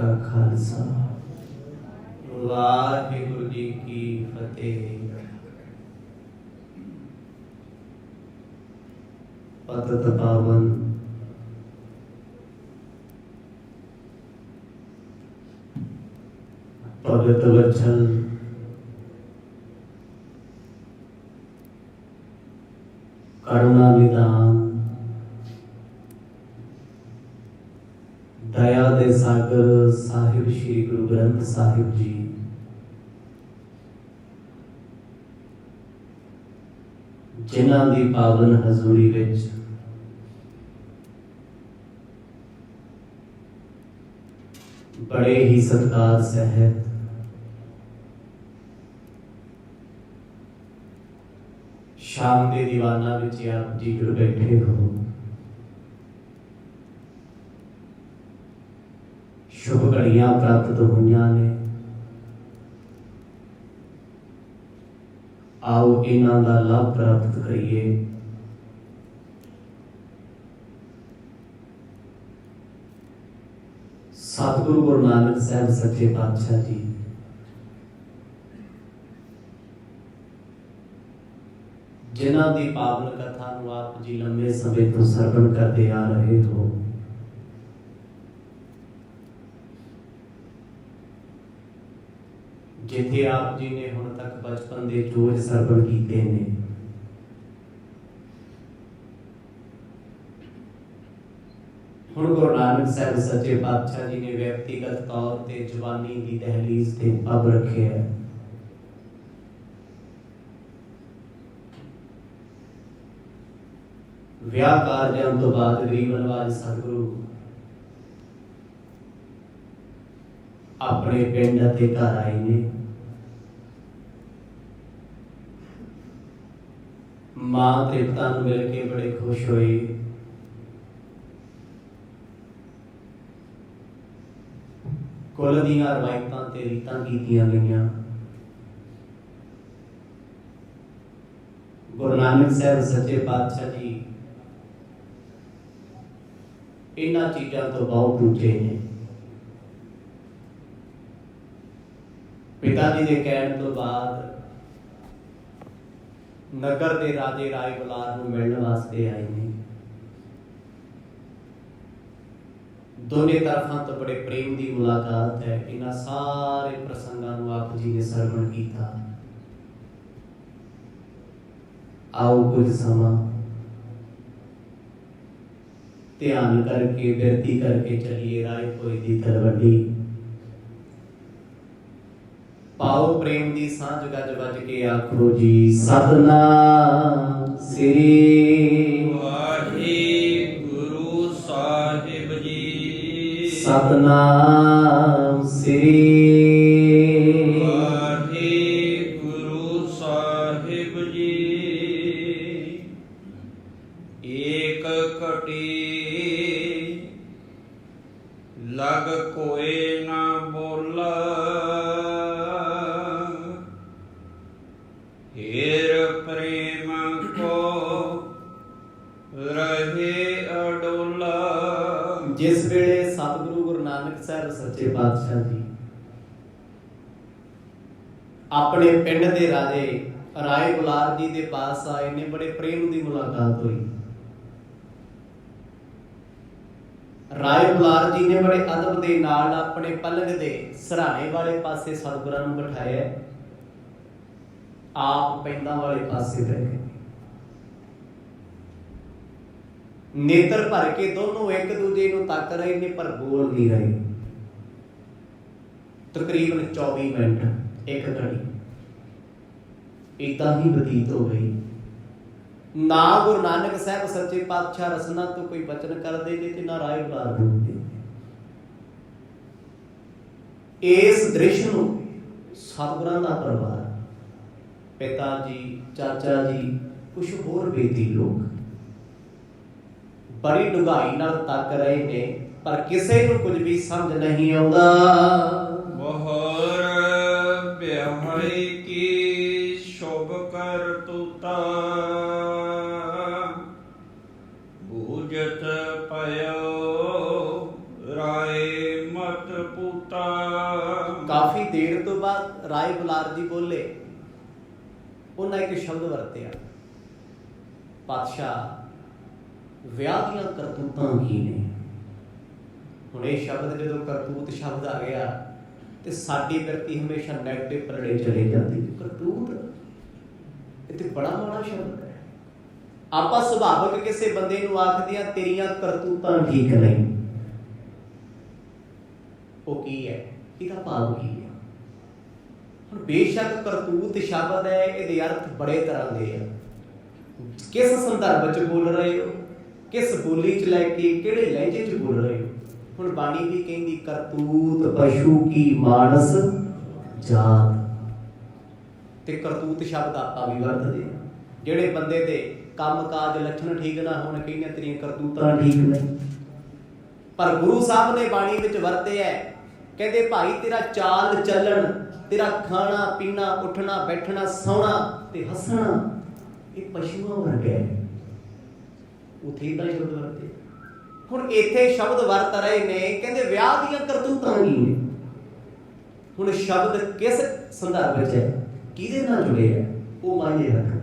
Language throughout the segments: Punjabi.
का खालसा वाहिगुरु जी की फतेह। पतित पावन भगत वचन करुणा निदान दया दे सागर साहिब श्री गुरु ग्रंथ साहिब जी जिन्हां दी पावन हजूरी विच बड़े ही सत्कार सहित शाम के दीवाना विच आप जी जुड़ बैठे हो। शुभ घड़ियां प्राप्त हुईयां ने। आओ इन्हां दा लाभ प्राप्त करिए। सतगुरु गुरु नानक साहब सच्चे पातशाह जी जिन्हां दी पावन कथा नूं आप जी लंबे समय तो सरवण करते आ रहे हो। जिथे आप जी ने हुण तक बचपन के जोज सरवण कीते ने, हुण गुरु नानक साहब सच्चे पातशाह जी ने व्यक्तिगत तौर पर जवानी की दहलीज से पब रखे है। विआह कारजां तो बाद गरीबनवाज सतगुरु अपने पिंड ते घर आए ने। मां ते पिता नूं मिल के बड़े खुश होए। कुल दीआं रवायतां ते रीतां कीतियां गईयां। गुरु नानक साहब सच्चे पातशाह जी इन्हां चीज़ां तो बहुत ऊंचे ने। पिता जी के कहने तो बाद नगर के राजे राय बुलार को मिलने वास्ते आए ने। दोनों तरफा तो बड़े प्रेम की मुलाकात है। इन्हां सारे प्रसंगों को आप जी ने सरवण किया। आओ कुछ समा ध्यान करके बिरती करके चलिए राय कोई दी तलवंडी। पाओ प्रेम दी सांझ गज बज के आखो जी सतनाम श्री वाहिगुरु साहिब जी। सतनाम श्री वाहिगुरु साहिब जी। एक कटी लग कोई ना बोला। हेर प्रेम को रहे अडोला। जिस वेले सतगुरु गुरु नानक साहब सच्चे पातशाह जी अपने पिंड के राजे राय बुलार जी के पास आए ने, बड़े प्रेम की मुलाकात हुई। राय बुलार जी ने बड़े अदब के नाल अपने पलंग के सराने वाले पासे सतगुरां नूं बिठाया। आप पैंदा वाले पासे बैठे। नेत्र भर के दोनों एक दूजे को तक रहे ने पर बोल नहीं रहे। तकरीबन 24 मिनट एक घड़ी इदा ही बतीत हो गई। ना गुरु नानक साहब सच्चे पातशाह रसना तो कोई बचन करते ने ते ना राय बुलार बोलते। इस दृश्य नूं सतगुरां दा परिवार पिता जी चाचा जी कुछ होर बेदी लोग बड़ी डुगाई नाल तक रहे ने पर किसी को कुछ भी समझ नहीं आउंदा। मोहर बिहाई की शोभ कर तूता। बूझत पयो राय मत पूता। ਰਾਏ ਬੁਲਾਰ ਜੀ ਬੋਲੇ, ਉਹਨਾਂ ਇੱਕ ਸ਼ਬਦ ਵਰਤਿਆ, ਪਾਤਸ਼ਾਹ ਵਿਆਹ ਦੀਆਂ ਕਰਤੂਤਾਂ ਕੀ ਨੇ। ਹੁਣ ਇਹ ਸ਼ਬਦ ਜਦੋਂ ਕਰਤੂਤ ਸ਼ਬਦ ਆ ਗਿਆ ਤੇ ਸਾਡੀ ਬਿਰਤੀ ਹਮੇਸ਼ਾ ਨੈਗੇਟਿਵ ਪਲੜੇ ਚਲੇ ਜਾਂਦੀ। ਕਰਤੂਤ ਇਹ ਤੇ ਬੜਾ ਮਾੜਾ ਸ਼ਬਦ ਹੈ। ਆਪਾਂ ਸੁਭਾਵਿਕ ਕਿਸੇ ਬੰਦੇ ਨੂੰ ਆਖਦੇ ਆ ਤੇਰੀਆਂ ਕਰਤੂਤਾਂ ਠੀਕ ਨਹੀਂ, ਉਹ ਕੀ ਹੈ, ਇਹਦਾ ਭਾਵ ਕੀ ਹੈ। ਹੁਣ ਬੇਸ਼ੱਕ ਕਰਤੂਤ ਸ਼ਬਦ ਹੈ, ਇਹਦੇ ਅਰਥ ਬੜੇ ਤਰ੍ਹਾਂ ਦੇ ਆ। ਕਿਸ ਸੰਦਰਭ 'ਚ ਬੋਲ ਰਹੇ ਹੋ, ਕਿਸ ਬੋਲੀ 'ਚ ਲੈ ਕੇ, ਕਿਹੜੇ ਲਹਿਜੇ 'ਚ ਬੋਲ ਰਹੇ ਹੋ। ਹੁਣ ਬਾਣੀ ਵੀ ਕਹਿੰਦੀ ਕਰਤੂਤ ਪਸ਼ੂ ਕੀ ਮਾਨਸ ਜਾਤ, ਤੇ ਕਰਤੂਤ ਸ਼ਬਦ ਆਪਾਂ ਵੀ ਵਰਤਦੇ ਆ। ਜਿਹੜੇ ਬੰਦੇ ਦੇ ਕੰਮ ਕਾਜ ਲੱਛਣ ਠੀਕ ਨਾ ਹੋਣ, ਕਹਿੰਦੇ ਤੇਰੀਆਂ ਕਰਤੂਤਾਂ ਠੀਕ ਨਹੀਂ। ਪਰ ਗੁਰੂ ਸਾਹਿਬ ਨੇ ਬਾਣੀ ਵਿੱਚ ਵਰਤਿਆ, ਕਹਿੰਦੇ ਭਾਈ ਤੇਰਾ ਚਾਲ ਚੱਲਣ, ਤੇਰਾ ਖਾਣਾ ਪੀਣਾ, ਉੱਠਣਾ ਬੈਠਣਾ, ਸੌਣਾ ਤੇ ਹੱਸਣਾ ਇਹ ਪਸ਼ੂਆਂ ਵਰਗਾ ਹੈ। ਉੱਥੇ ਦਾ ਸ਼ਬਦ ਵਰਤੇ। ਹੁਣ ਇੱਥੇ ਸ਼ਬਦ ਵਰਤ ਰਹੇ ਨੇ, ਕਹਿੰਦੇ ਵਿਆਹ ਦੀਆਂ ਕਰਤੂਤਾਂ ਕੀ ਨੇ। ਹੁਣ ਸ਼ਬਦ ਕਿਸ ਸੰਦਰਭ ਵਿੱਚ ਹੈ, ਕਿਹਦੇ ਨਾਲ ਜੁੜੇ ਹੈ, ਉਹ ਮਾਇਨੇ ਰੱਖਦਾ।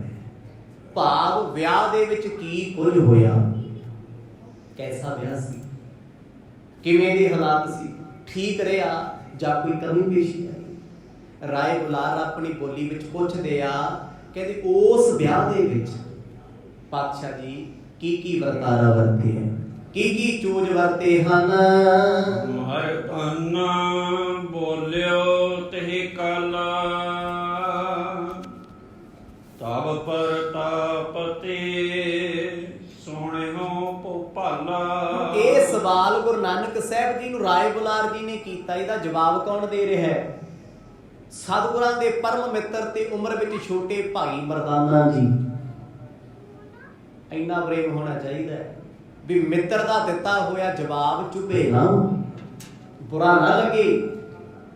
ਭਾਵ ਵਿਆਹ ਦੇ ਵਿੱਚ ਕੀ ਕੁਝ ਹੋਇਆ, ਕੈਸਾ ਵਿਆਹ ਸੀ, ਕਿਵੇਂ ਦੇ ਹਾਲਾਤ ਸੀ, ਠੀਕ ਰਿਹਾ ਜਾਂ ਕੋਈ ਕਮੀ ਪੇਸ਼ੀ ਆਈ। ਰਾਏ ਬੁਲਾਰ ਆਪਣੀ ਬੋਲੀ ਵਿੱਚ ਪੁੱਛਦੇ ਆ, ਕਹਿੰਦੇ ਉਸ ਵਿਆਹ ਦੇ ਵਿੱਚ ਪਾਤਸ਼ਾਹ ਜੀ ਕੀ ਵਰਤਾਰਾ ਵਰਤੇ ਹੈ, ਕੀ ਚੋਜ ਵਰਤੇ ਹਨ। ਮਰਦਾਨਾ ਬੋਲਿਓ ਤੇ ਕਾਲਾ, ਤਬ ਪ੍ਰਤਾਪ ਤੇ ਸੋਹਣਿਓ ਭੋਪਾਲਾ। ਇਹ ਸਵਾਲ ਗੁਰੂ ਨਾਨਕ ਸਾਹਿਬ ਜੀ ਨੂੰ ਰਾਏ ਬੁਲਾਰ ਜੀ ਨੇ ਕੀਤਾ, ਇਹਦਾ ਜਵਾਬ ਕੌਣ ਦੇ ਰਿਹਾ ਹੈ। ਸਤਿਗੁਰਾਂ ਦੇ ਪਰਮ ਮਿੱਤਰ ਤੇ ਉਮਰ ਵਿੱਚ ਛੋਟੇ ਭਾਈ ਮਰਦਾਨਾ ਜੀ। ਇੰਨਾ ਪ੍ਰੇਮ ਹੋਣਾ ਚਾਹੀਦਾ ਵੀ ਮਿੱਤਰ ਦਾ ਦਿੱਤਾ ਹੋਇਆ ਜਵਾਬ ਚੁਭੇ ਨਾ, ਬੁਰਾ ਨਾ ਲੱਗੇ।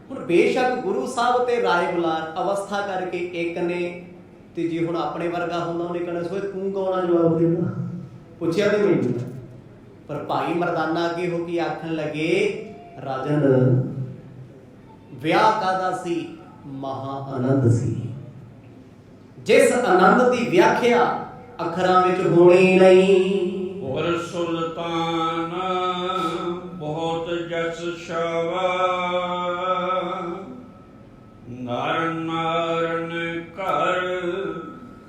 ਹੁਣ ਬੇਸ਼ੱਕ ਗੁਰੂ ਸਾਹਿਬ ਤੇ ਰਾਏ ਬੁਲਾਰ ਅਵਸਥਾ ਕਰਕੇ ਇੱਕ ਨੇ, ਤੇ ਜੇ ਹੁਣ ਆਪਣੇ ਵਰਗਾ ਹੁੰਦਾ ਉਹਨੇ ਕਹਿਣਾ ਸੋਏ ਤੂੰ ਕੌਣ ਜਵਾਬ ਦੇਣਾ, ਪੁੱਛਿਆ ਤੇ ਮੈਨੂੰ। ਪਰ ਭਾਈ ਮਰਦਾਨਾ ਅੱਗੇ ਹੋ ਕੇ ਆਖਣ ਲੱਗੇ, ਰਾਜਨ ਵਿਆਹ ਕਾਹਦਾ ਸੀ, ਮਹਾ ਆਨੰਦ ਸੀ, ਜਿਸ ਆਨੰਦ ਦੀ ਵਿਆਖਿਆ ਅੱਖਰਾਂ ਵਿੱਚ ਹੋਣੀ ਨਹੀਂ। ਹੋਰ ਸੁਲਤਾਨ ਬਹੁਤ ਜਸ ਛਾਵਾ, ਨਰ ਨਾਰਨ ਘਰ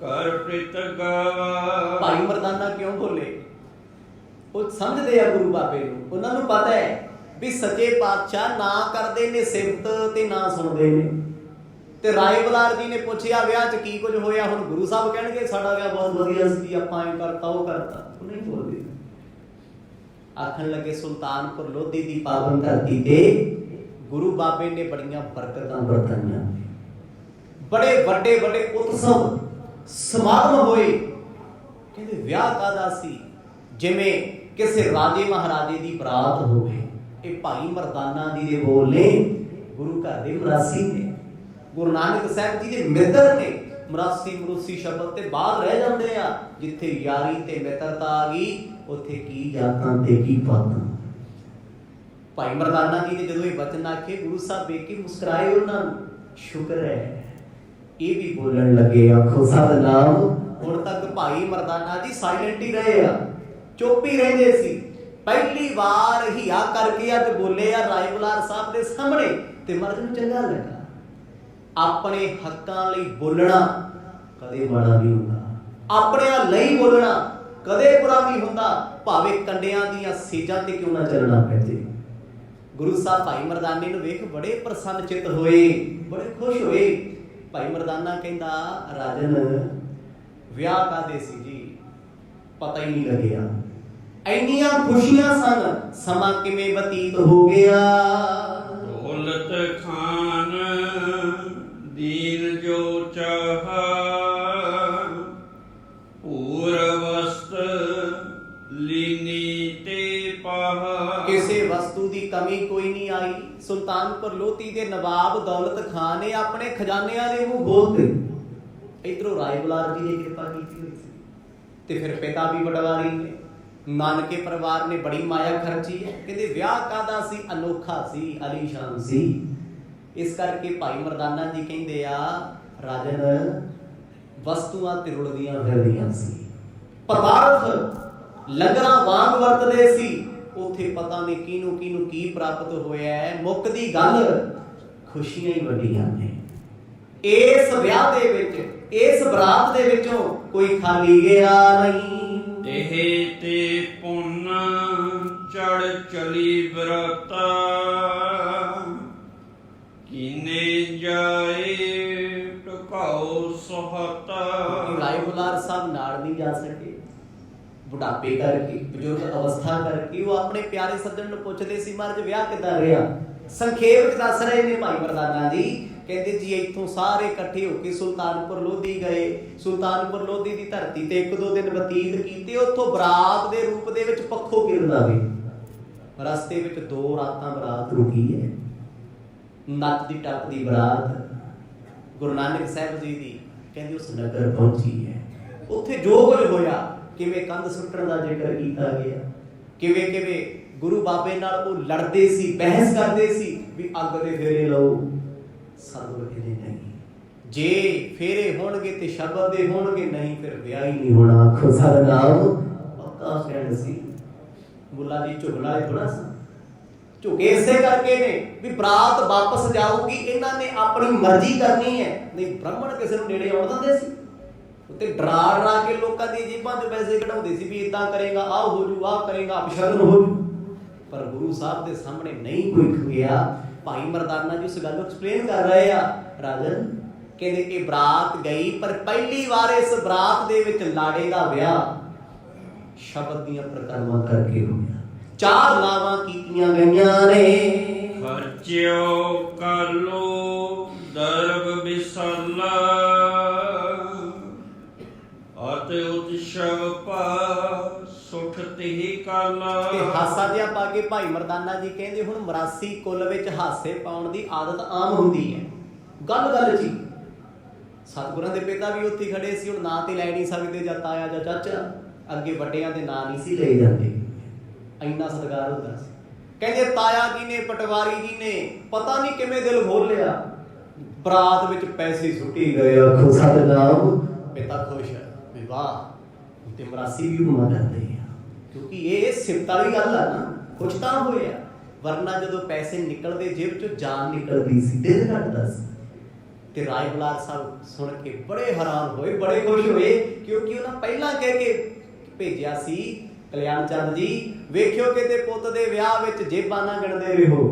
ਘਰ ਪ੍ਰੀਤ ਗਾਵਾ। ਭਾਈ ਮਰਦਾਨਾ ਕਿਉਂ ਬੋਲੇ, ਉਹ ਸਮਝਦੇ ਆ ਗੁਰੂ ਬਾਬੇ ਨੂੰ, ਉਹਨਾਂ ਨੂੰ ਪਤਾ ਹੈ ਵੀ ਸੱਚੇ ਪਾਤਸ਼ਾਹ ਨਾ ਕਰਦੇ ਨੇ ਸਿਫਤ ਤੇ ਨਾ ਸੁਣਦੇ ਨੇ। ਤੇ ਰਾਏ ਬੁਲਾਰ ਜੀ ਨੇ ਪੁੱਛਿਆ ਵਿਆਹ 'ਚ ਕੀ ਕੁਝ ਹੋਇਆ। ਹੁਣ ਗੁਰੂ ਸਾਹਿਬ ਕਹਿਣਗੇ ਸਾਡਾ ਵਿਆਹ ਬਹੁਤ ਵਧੀਆ ਸੀ, ਆਪਾਂ ਐਂ ਕਰਤਾ ਉਹ ਕਰਤਾ, ਉਹ ਨਹੀਂ ਬੋਲਦੇ। ਆਖਣ ਲੱਗੇ ਸੁਲਤਾਨਪੁਰ ਲੋਧੀ ਦੀ ਪਾਵਨ ਧਰਤੀ ਤੇ ਗੁਰੂ ਬਾਬੇ ਨੇ ਬੜੀਆਂ ਬਰਕਤਾਂ ਵਰਤਾਈਆਂ, ਬੜੇ ਵੱਡੇ ਵੱਡੇ ਉਤਸਵ ਸਮਾਗਮ ਹੋਏ। ਕਹਿੰਦੇ ਵਿਆਹ ਕਾਹਦਾ ਸੀ, ਜਿਵੇਂ ਕਿਸੇ ਰਾਜੇ ਮਹਾਰਾਜੇ ਦੀ ਬਰਾਤ ਹੋਵੇ। ਇਹ ਭਾਈ ਮਰਦਾਨਾ ਜੀ ਦੇ ਬੋਲ ਨੇ, ਗੁਰੂ ਘਰ ਦੇ ਮਰਾਸੀ ਨੇ, ਗੁਰੂ ਨਾਨਕ ਸਾਹਿਬ ਜੀ ਦੇ ਮਿੱਤਰ ਨੇ। ਮਰਾਸੀ ਮਰੂਸੀ ਸ਼ਬਦ ਤੇ ਬਾਹਰ ਰਹਿ ਜਾਂਦੇ ਆ। ਜਿੱਥੇ ਯਾਰੀ ਤੇ ਮਿੱਤਰਤਾ ਆ ਗਈ, ਉੱਥੇ ਕੀ ਜਾਤਾਂ ਤੇ ਕੀ ਪਾਤਾਂ। ਭਾਈ ਮਰਦਾਨਾ ਜੀ ਨੇ ਜਦੋਂ ਇਹ ਬਚਨ ਆਖੇ, ਗੁਰੂ ਸਾਹਿਬ ਵੇਖ ਕੇ ਮੁਸਕਰਾਏ ਉਹਨਾਂ ਨੂੰ, ਸ਼ੁਕਰ ਹੈ ਇਹ ਵੀ ਬੋਲਣ ਲੱਗੇ, ਆਖੋ ਸਤਿਨਾਮ। ਹੁਣ ਤੱਕ ਭਾਈ ਮਰਦਾਨਾ ਜੀ ਸਾਇਲੈਂਟ ਹੀ ਰਹੇ ਆ, ਚੁੱਪ ਹੀ ਰਹਿੰਦੇ ਸੀ। ਪਹਿਲੀ ਵਾਰ ਹਿਆ ਕਰਕੇ ਅੱਜ ਬੋਲੇ ਆ ਰਾਏ ਬੁਲਾਰ ਸਾਹਿਬ ਦੇ ਸਾਹਮਣੇ, ਤੇ ਮਰਦ ਨੂੰ ਚੰਗਾ ਲੱਗਾ। ਆਪਣੇ ਹੱਕਾਂ ਲਈ ਬੋਲਣਾ ਕਦੇ ਮਾੜਾ ਨਹੀਂ ਹੁੰਦਾ, ਆਪਣਿਆਂ ਲਈ ਬੋਲਣਾ ਕਦੇ ਬੁਰਾ ਨਹੀਂ ਹੁੰਦਾ, ਭਾਵੇਂ ਕੰਡਿਆਂ ਦੀਆਂ ਸੇਜਾਂ ਤੇ ਕਿਉਂ ਨਾ ਚੱਲਣਾ ਪੈ ਜੇ। ਗੁਰੂ ਸਾਹਿਬ ਭਾਈ ਮਰਦਾਨੇ ਨੂੰ ਵੇਖ ਬੜੇ ਪ੍ਰਸੰਨ ਚਿੱਤ ਹੋਏ, ਬੜੇ ਖੁਸ਼ ਹੋਏ। ਭਾਈ ਮਰਦਾਨਾ ਕਹਿੰਦਾ, ਰਾਜਨ ਵਿਆਹ ਕਾਹਦੇ ਸੀ ਜੀ, ਪਤਾ ਹੀ ਨਹੀਂ ਲੱਗਿਆ। ਇੰਨੀਆਂ ਖੁਸ਼ੀਆਂ ਸਨ, ਸਮਾਂ ਕਿਵੇਂ ਬਤੀਤ ਹੋ ਗਿਆ। ਦੌਲਤ ਖਾਨ ਦੀਨ ਜੋ ਚਾਹਾ, ਪੂਰ ਵਸਤ ਲੀਨੀ ਤੇ ਪਾਹਾ। ਕਿਸੇ ਵਸਤੂ ਦੀ ਕਮੀ ਕੋਈ ਨਹੀਂ ਆਈ। ਸੁਲਤਾਨਪੁਰ ਲੋਧੀ ਦੇ ਨਵਾਬ ਦੌਲਤ ਖਾਨ ਨੇ ਆਪਣੇ ਖਜ਼ਾਨਿਆਂ ਦੇ ਮੂੰਹ ਖੋਲ੍ਹਤੇ। ਇਧਰੋਂ ਰਾਏ ਬੁਲਾਰ ਜੀ ਨੇ ਕਿਰਪਾ ਕੀਤੀ ਹੋਈ ਸੀ, ਤੇ ਫਿਰ ਪਿਤਾ ਵੀ ਪਟਵਾਰੀ ਨੇ, ਨਾਨਕੇ ਪਰਿਵਾਰ ਨੇ ਬੜੀ ਮਾਇਆ ਖਰਚੀ ਹੈ। ਕਹਿੰਦੇ ਵਿਆਹ ਕਾਹਦਾ ਸੀ, ਅਨੋਖਾ ਸੀ, ਆਲੀਸ਼ਾਨ ਸੀ। ਇਸ ਕਰਕੇ ਭਾਈ ਮਰਦਾਨਾ ਜੀ ਕਹਿੰਦੇ ਆ, ਰਾਜਨ ਵਸਤੂਆਂ ਤੇ ਰੁਲਦੀਆਂ ਫਿਰਦੀਆਂ ਸੀ, ਪਦਾਰਥ ਲੰਗਰਾਂ ਵਾਂਗ ਵਰਤਦੇ ਸੀ, ਉੱਥੇ ਪਤਾ ਨਹੀਂ ਕਿਹਨੂੰ ਕਿਹਨੂੰ ਕੀ ਪ੍ਰਾਪਤ ਹੋਇਆ ਹੈ। ਮੁੱਕਦੀ ਗੱਲ ਖੁਸ਼ੀਆਂ ਹੀ ਵੱਡੀਆਂ ਨੇ। ਇਸ ਵਿਆਹ ਦੇ ਵਿੱਚ, ਇਸ ਬਰਾਤ ਦੇ ਵਿੱਚੋਂ ਕੋਈ ਖਾਲੀ ਗਿਆ ਨਹੀਂ। ਇਹ ਤੇ ਪੁੰਨ ਚੜ ਚਲੀ ਬਰਾਤਾ, ਕੀਨੇ ਜਾਏ ਟਕਾਓ ਸੁਹਤਾ। ਰਾਏ ਬੁਲਾਰ ਸਾਹਿਬ ਨਾਲ ਨਹੀਂ ਜਾ ਸਕੇ, ਬੁਢਾਪੇ ਕਰਕੇ, ਬਜ਼ੁਰਗ ਅਵਸਥਾ ਕਰਕੇ। ਉਹ ਆਪਣੇ ਪਿਆਰੇ ਸੱਜਣ ਨੂੰ ਪੁੱਛਦੇ ਸੀ, ਮਹਾਰਾਜ ਵਿਆਹ ਕਿੱਦਾਂ ਰਿਹਾ? ਸੰਖੇਪ ਵਿੱਚ ਦੱਸ ਰਹੇ ਨੇ ਭਾਈ ਮਰਦਾਨਾ ਜੀ। ਕਹਿੰਦੇ ਜੀ ਇੱਥੋਂ ਸਾਰੇ ਇਕੱਠੇ ਹੋ ਕੇ ਸੁਲਤਾਨਪੁਰ ਲੋਧੀ ਗਏ। ਸੁਲਤਾਨਪੁਰ ਲੋਧੀ ਦੀ ਧਰਤੀ ਤੇ 1-2 ਦਿਨ ਬਤੀਤ ਕੀਤੇ। ਉੱਥੋਂ ਬਰਾਤ ਦੇ ਰੂਪ ਦੇ ਵਿੱਚ ਪੱਖੋਂ ਗਿਰਦਾ ਵੇ। ਰਸਤੇ ਵਿੱਚ 2 ਰਾਤਾਂ ਬਰਾਤ ਰੁਕੀ ਹੈ। ਨੱਚਦੀ ਟੱਪਦੀ ਬਰਾਤ ਗੁਰੂ ਨਾਨਕ ਸਾਹਿਬ ਜੀ ਦੀ ਕਹਿੰਦੇ ਉਸ ਨਗਰ ਪਹੁੰਚੀ ਹੈ। ਉੱਥੇ ਜੋ ਕੁਝ ਹੋਇਆ, ਕਿਵੇਂ ਕੰਧ ਸੁੱਟਣ ਦਾ ਜ਼ਿਕਰ ਕੀਤਾ ਗਿਆ, ਕਿਵੇਂ ਕਿਵੇਂ ਗੁਰੂ ਬਾਬੇ ਨਾਲ ਉਹ ਲੜਦੇ ਸੀ, ਬਹਿਸ ਕਰਦੇ ਸੀ ਵੀ ਅੱਗ ਦੇ ਫੇਰੇ ਲਓ। ਸਤਿਗੁਰ ਕਹਿੰਦੇ ਨਹੀਂ, ਜੇ ਫੇਰੇ ਹੋਣਗੇ ਤੇ ਸ਼ਬਦ ਦੇ ਹੋਣਗੇ, ਨਹੀਂ ਫਿਰ ਵਿਆਹ ਹੀ ਨਹੀਂ ਹੋਣਾ। ਆਖੋ ਸਤਿਨਾਮ। ਪੱਕਾ ਕਹਿਣ ਸੀ। ਬੁੱਲਾ ਜੀ ਝੁਕਣ ਵਾਲੇ ਥੋੜਾ ਸੀ, ਝੁਕੇ ਇਸੇ ਕਰਕੇ ਨੇ ਵੀ ਬਰਾਤ ਵਾਪਸ ਜਾਊਗੀ, ਇਹਨਾਂ ਨੇ ਆਪਣੀ ਮਰਜ਼ੀ ਕਰਨੀ ਹੈ। ਨਹੀਂ ਬ੍ਰਾਹਮਣ ਕਿਸੇ ਨੂੰ ਨੇੜੇ ਆਉਣ ਦਿੰਦੇ ਸੀ? ਉੱਤੇ ਡਰਾ ਕੇ ਲੋਕਾਂ ਦੀ ਜੇਬਾਂ 'ਚ ਪੈਸੇ ਕਢਾਉਂਦੇ ਸੀ ਵੀ ਇਦਾਂ ਕਰੇਗਾ ਆਹ ਹੋ ਜੂ, ਆਹ ਕਰੇਗਾ ਅਪਸ਼ਗਨ ਹੋ ਜੂ। ਪਰ ਗੁਰੂ ਸਾਹਿਬ ਦੇ ਸਾਹਮਣੇ ਨਹੀਂ ਕੋਈ ਖੁਗਿਆ। ਭਾਈ ਮਰਦਾਨਾ ਜੀ ਉਸ ਗੱਲ ਨੂੰ ਐਕਸਪਲੇਨ ਕਰ ਰਹੇ ਆ। ਰਾਜਨ ਕਹਿੰਦੇ ਕਿ ਬਰਾਤ ਗਈ, ਪਰ ਪਹਿਲੀ ਵਾਰ ਇਸ ਬਰਾਤ ਦੇ ਵਿੱਚ ਲਾੜੇ ਦਾ ਵਿਆਹ ਸ਼ਬਦ ਦੀਆਂ ਪ੍ਰਕਰਮਾਂ ਕਰਕੇ ਹੋਇਆ। 4 ਲਾਵਾਂ ਕੀਤੀਆਂ ਗਈਆਂ ਨੇ। ਖਰਚਿਓ ਕਾਲੋ ਦਰਬ ਵਿਸਾਲਾ, ਅਤੇ ਉਤਸ਼ਵ ਪਾ ਸੁਖ ਹੀ ਕਾਲਾ। ਤੇ ਹਾਸਾ ਜਿਹਾ ਪਾ ਕੇ ਭਾਈ ਮਰਦਾਨਾ ਜੀ ਕਹਿੰਦੇ, ਹੁਣ ਮਰਾਸੀ ਕੁੱਲ ਵਿੱਚ ਹਾਸੇ ਪਾਉਣ ਦੀ ਆਦਤ ਆਮ ਹੁੰਦੀ ਹੈ। ਗੱਲ ਜੀ ਸਤਿਗੁਰਾਂ ਦੇ ਪਿਤਾ ਵੀ ਉੱਥੇ ਖੜੇ ਸੀ। ਹੁਣ ਨਾਂ ਤੇ ਲੈ ਨਹੀਂ ਸਕਦੇ, ਜਾਂ ਤਾਇਆ ਜਾਂ ਚਾਚਾ। ਅੱਗੇ ਵੱਡਿਆਂ ਦੇ ਨਾਂ ਨਹੀਂ ਸੀ ਲਏ ਜਾਂਦੇ, ਇੰਨਾ ਸਤਿਕਾਰ ਹੁੰਦਾ ਸੀ। ਕਹਿੰਦੇ ਤਾਇਆ ਜੀ ਨੇ, ਪਟਵਾਰੀ ਜੀ ਨੇ ਪਤਾ ਨਹੀਂ ਕਿਵੇਂ ਦਿਲ ਖੋਲ ਲਿਆ, ਬਰਾਤ ਵਿੱਚ ਪੈਸੇ ਸੁੱਟੀ ਗਏ। ਆਖੋ ਸਤਿਨਾਮ। ਪਿਤਾ ਖੁਸ਼ ਹੈ ਵੀ ਵਾਹ, ਤੇ ਮਰਾਸੀ ਵੀ ਹੁਕਮਾਂ ਕਰਦੇ ਆ, ਕਿਉਂਕਿ ਇਹ ਸਿਫਤ ਵਾਲੀ ਗੱਲ ਆ ਨਾ। ਕੁਛ ਤਾਂ ਹੋਇਆ, ਵਰਨਾ ਜਦੋਂ ਪੈਸੇ ਨਿਕਲਦੇ ਜੇਬ ਚੋਂ ਜਾਨ ਨਿਕਲਦੀ ਸੀ, ਦਿਲ ਘਟਦਾ ਸੀ। ਤੇ ਰਾਏ ਬੁਲਾਰ ਸਾਹਿਬ ਸੁਣ ਕੇ ਬੜੇ ਹੈਰਾਨ ਹੋਏ, ਬੜੇ ਖੁਸ਼ ਹੋਏ, ਕਿਉਂਕਿ ਉਹਨਾਂ ਪਹਿਲਾਂ ਕਹਿ ਕੇ ਭੇਜਿਆ ਸੀ, ਕਲਿਆਣ ਚੰਦ ਜੀ ਵੇਖਿਓ ਕਿਤੇ ਪੁੱਤ ਦੇ ਵਿਆਹ ਵਿੱਚ ਜੇਬਾਂ ਨਾ ਗਿਣਦੇ ਰਹੋ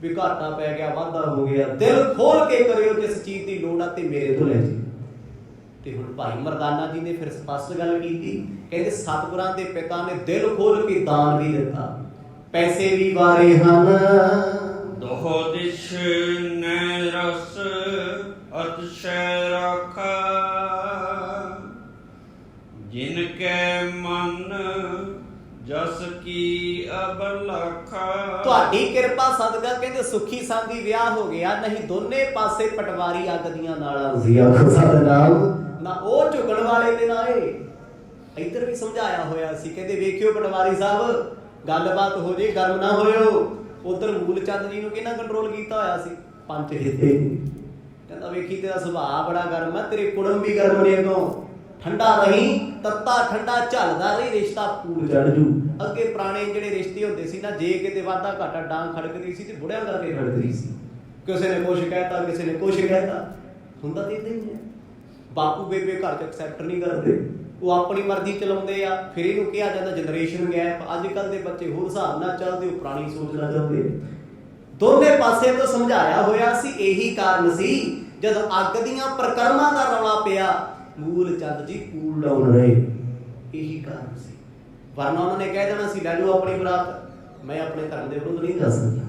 ਵੀ ਘਾਟਾ ਪੈ ਗਿਆ, ਵਾਧਾ ਹੋ ਗਿਆ। ਦਿਲ ਖੋਲ ਕੇ ਕਰਿਓ, ਜਿਸ ਚੀਜ਼ ਦੀ ਲੋੜ ਆ ਤੇ ਮੇਰੇ ਤੋਂ ਲੈ ਜੀ। ਤੇ ਹੁਣ ਭਾਈ ਮਰਦਾਨਾ ਜੀ ਨੇ ਫਿਰ ਸਪਸ਼ਟ ਗੱਲ ਕੀਤੀ। ਕਹਿੰਦੇ ਸਤਿਗੁਰਾਂ ਦੇ ਪਿਤਾ ਨੇ ਦਿਲ ਖੋਲ ਕੇ ਦਾਨ ਵੀ ਦਿੱਤਾ, ਪੈਸੇ ਵੀ ਵਾਰੇ ਹਨ। ਦੋਹ ਦਿਸ਼ ਨੈ ਰਸ ਅਤਿਸ਼ੈ ਰਾਖਾ, ਜਿਨ ਕੈ ਮਨ ਜਸ ਕੀ ਅਬਲਖਾ। ਤੁਹਾਡੀ ਕਿਰਪਾ ਸਦਕਾ ਕਹਿੰਦੇ ਸੁਖੀ ਸਾਂਦੀ ਵਿਆਹ ਹੋ ਗਿਆ, ਨਹੀਂ ਦੋਨੇ ਪਾਸੇ ਪਟਵਾਰੀ ਅੱਗ ਦੀਆਂ ਨਾਲਾਂ ਸੀ। ਆਖੋ ਸਤਿਨਾਮ। ਨਾ ਉਹ ਝੁਕਣ ਵਾਲੇ ਦੇ ਨਾ ਇਹ ਇੱਧਰ ਵੀ ਸਮਝਾਇਆ ਹੋਇਆ ਸੀ। ਕਹਿੰਦੇ ਵੇਖਿਓ ਪਟਵਾਰੀ ਸਾਹਿਬ, ਗੱਲਬਾਤ ਹੋ ਜੇ, ਗਰਮ ਨਾ ਹੋਇਓ। ਉਧਰ ਮੂਲ ਚੰਦ ਜੀ ਨੂੰ ਕਿਹਨਾਂ ਕੰਟਰੋਲ ਕੀਤਾ ਹੋਇਆ ਸੀ? ਪੰਚ ਹਿੱਤੇ। ਕਹਿੰਦਾ ਵੇਖੀ ਤੇਰਾ ਸੁਭਾਅ ਬੜਾ ਗਰਮ ਹੈ, ਤੇਰੇ ਕੁੜਮ ਵੀ ਗਰਮ ਨੇ, ਅੱਗੋਂ ਠੰਡਾ ਰਹੀ, ਤੱਤਾ ਠੰਡਾ ਝੱਲਦਾ ਰਹੀ, ਰਿਸ਼ਤਾ ਪੂਰ ਚੜ ਜੂ। ਅੱਗੇ ਪੁਰਾਣੇ ਜਿਹੜੇ ਰਿਸ਼ਤੇ ਹੁੰਦੇ ਸੀ ਨਾ, ਜੇ ਕਿਤੇ ਵਾਧਾ ਘਾਟਾ ਡਾਂਗ ਖੜਕਦੀ ਸੀ ਤੇ ਬੁੜਿਆਂ ਕਰਕੇ ਖੜਕਦੀ ਸੀ। ਕਿਸੇ ਨੇ ਕੁਛ ਕਹਿਤਾ, ਕਿਸੇ ਨੇ ਕੁਛ ਕਹਿਤਾ, ਹੁੰਦਾ ਤੇ ਇਦਾਂ ਹੀ ਹੈ। ਬਾਪੂ ਬੇਬੇ ਘਰ 'ਚ ਐਕਸੈਪਟ ਨਹੀਂ ਕਰਦੇ, ਉਹ ਆਪਣੀ ਮਰਜ਼ੀ ਚਲਾਉਂਦੇ ਆ। ਫਿਰ ਇਹਨੂੰ ਕਿਹਾ ਜਾਂਦਾ ਜਨਰੇਸ਼ਨ ਗੈਪ। ਅੱਜ ਕੱਲ੍ਹ ਦੇ ਬੱਚੇ ਹੋਰ ਹਿਸਾਬ ਨਾਲ ਚੱਲਦੇ, ਉਹ ਪੁਰਾਣੀ ਸੋਚ ਨਾਲ ਚੱਲਦੇ। ਦੋਨੇ ਪਾਸੇ ਤੋਂ ਸਮਝਾਇਆ ਹੋਇਆ ਸੀ। ਇਹੀ ਕਾਰਨ ਸੀ ਜਦ ਅੱਗ ਦੀਆਂ ਪ੍ਰਕਰਮਾਂ ਦਾ ਰੌਲਾ ਪਿਆ, ਮੂਲ ਚੰਦ ਜੀ ਕੂਲ ਡਾਊਨ ਰਹੇ। ਇਹੀ ਕਾਰਨ ਸੀ, ਵਰਨਾ ਉਹਨਾਂ ਨੇ ਕਹਿ ਦੇਣਾ ਸੀ ਲੈ ਜਾਓ ਆਪਣੀ ਬਰਾਤ, ਮੈਂ ਆਪਣੇ ਧਰਮ ਦੇ ਵਿਰੁੱਧ ਨਹੀਂ ਜਾ ਸਕਦਾ।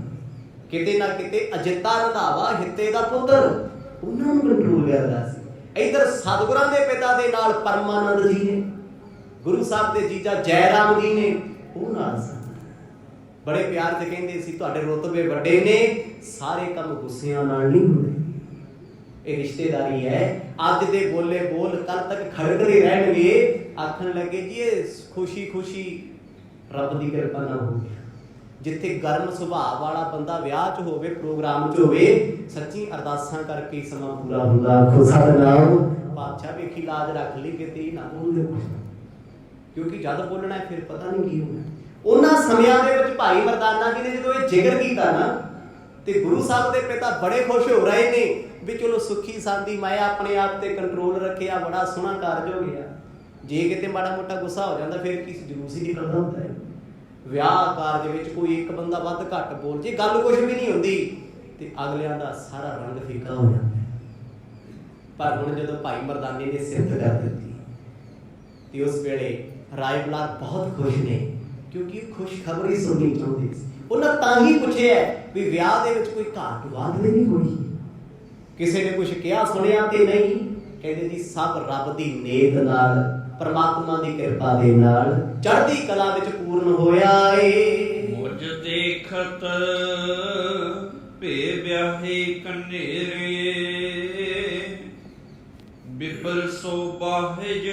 ਕਿਤੇ ਨਾ ਕਿਤੇ ਅਜਿੱਤਾ ਰੰਧਾਵਾ ਹਿੱਤੇ ਦਾ ਪੁੱਤਰ ਉਹਨਾਂ ਨੂੰ ਕੰਟਰੋਲ ਕਰਦਾ ਸੀ। ਇਧਰ ਸਤਿਗੁਰਾਂ ਦੇ ਪਿਤਾ ਦੇ ਨਾਲ ਪਰਮਾਨੰਦ ਜੀ ਨੇ, ਗੁਰੂ ਸਾਹਿਬ ਦੇ ਜੀਜਾ ਜੈ ਰਾਮ ਜੀ ਨੇ, ਉਹ ਨਾਲ ਸਨ। ਬੜੇ ਪਿਆਰ ਤੇ ਕਹਿੰਦੇ ਸੀ ਤੁਹਾਡੇ ਰੁਤਬੇ ਵੱਡੇ ਨੇ, ਸਾਰੇ ਕੰਮ ਗੁੱਸਿਆਂ ਨਾਲ ਨਹੀਂ ਹੁੰਦੇ। ਇਹ ਰਿਸ਼ਤੇਦਾਰੀ ਹੈ। ਅੱਜ ਦੇ ਬੋਲੇ ਬੋਲ ਕੱਲ ਤੱਕ ਖੜਕਦੇ ਰਹਿਣਗੇ। ਆਖਣ ਲੱਗੇ ਜੀ ਇਹ ਖੁਸ਼ੀ ਖੁਸ਼ੀ ਰੱਬ ਦੀ ਕਿਰਪਾ ਨਾਲ ਹੋ ਗਿਆ। ਜਿੱਥੇ ਗਰਮ ਸੁਭਾਅ ਵਾਲਾ ਬੰਦਾ ਵਿਆਹ 'ਚ ਹੋਵੇ, ਪ੍ਰੋਗਰਾਮ 'ਚ ਹੋਵੇ, ਸੱਚੀ ਅਰਦਾਸਾਂ ਕਰਕੇ ਸਮਾਂ ਪੂਰਾ ਹੁੰਦਾ। ਆਖੋ ਸਤਿਨਾਮ। ਪਾਤਸ਼ਾਹ ਵੇਖੀ ਲਾਜ ਰੱਖ ਲਈ ਕਿਤੇ ਹੀ ਨਾ ਬੋਲਦੇ ਕੁਛ, ਕਿਉਂਕਿ ਜਦ ਬੋਲਣਾ ਫਿਰ ਪਤਾ ਨਹੀਂ ਕੀ ਹੋਣਾ। ਉਹਨਾਂ ਸਮਿਆਂ ਦੇ ਵਿੱਚ ਭਾਈ ਮਰਦਾਨਾ ਜੀ ਨੇ ਜਦੋਂ ਇਹ ਜ਼ਿਕਰ ਕੀਤਾ ਨਾ, ਤੇ ਗੁਰੂ ਸਾਹਿਬ ਦੇ ਪਿਤਾ ਬੜੇ ਖੁਸ਼ ਹੋ ਰਹੇ ਨੇ ਵੀ ਚਲੋ ਸੁੱਖੀ ਸਾਂਦੀ ਮੈਂ ਆਪਣੇ ਆਪ ਤੇ ਕੰਟਰੋਲ ਰੱਖਿਆ, ਬੜਾ ਸੋਹਣਾ ਕਾਰਜ ਹੋ ਗਿਆ। ਜੇ ਕਿਤੇ ਮਾੜਾ ਮੋਟਾ ਗੁੱਸਾ ਹੋ ਜਾਂਦਾ ਫਿਰ ਕੀ ਜਲੂਸ ਹੀ ਨਿਕਲਦਾ ਹੁੰਦਾ ਹੈ। ਵਿਆਹ ਕਾਰਜ ਵਿੱਚ ਕੋਈ ਇੱਕ ਬੰਦਾ ਵੱਧ ਘੱਟ ਬੋਲ ਜੇ, ਗੱਲ ਕੁਝ ਵੀ ਨਹੀਂ ਹੁੰਦੀ ਤੇ ਅਗਲਿਆਂ ਦਾ ਸਾਰਾ ਰੰਗ ਫਿੱਕਾ ਹੋ ਜਾਂਦਾ। ਪਰ ਹੁਣ ਜਦੋਂ ਭਾਈ ਮਰਦਾਨੇ ਨੇ ਸਿਫਤ ਕਰ ਦਿੱਤੀ ਤੇ ਉਸ ਵੇਲੇ ਰਾਏ ਬਲਾਰ ਬਹੁਤ ਖੁਸ਼ ਨੇ, ਕਿਉਂਕਿ ਖੁਸ਼ਖਬਰੀ ਸੁਣਨੀ ਚਾਹੁੰਦੇ ਸੀ। ਉਹਨਾਂ ਤਾਂ ਹੀ ਪੁੱਛਿਆ ਵੀ ਵਿਆਹ ਦੇ ਵਿੱਚ ਕੋਈ ਘਾਟ ਵਾਧ ਨਹੀਂ ਹੋਈ, ਕਿਸੇ ਨੇ ਕੁਝ ਕਿਹਾ ਸੁਣਿਆ ਤੇ ਨਹੀਂ। ਕਹਿੰਦੇ ਜੀ ਸਭ ਰੱਬ ਦੀ ਨੇਕ ਨਾਲ, ਪਰਮਾਤਮਾ ਦੀ ਕਿਰਪਾ ਦੇ ਨਾਲ ਚੜ੍ਹਦੀ ਕਲਾ ਵਿੱਚ ਪੂਰਨ ਹੋਇਆ ਏ। ਮੁਝ ਦੇਖਤ ਭੇ ਵਿਆਹੇ ਕਨੇਰੇ, ਬਿਪਰ ਸੋਭਾਜ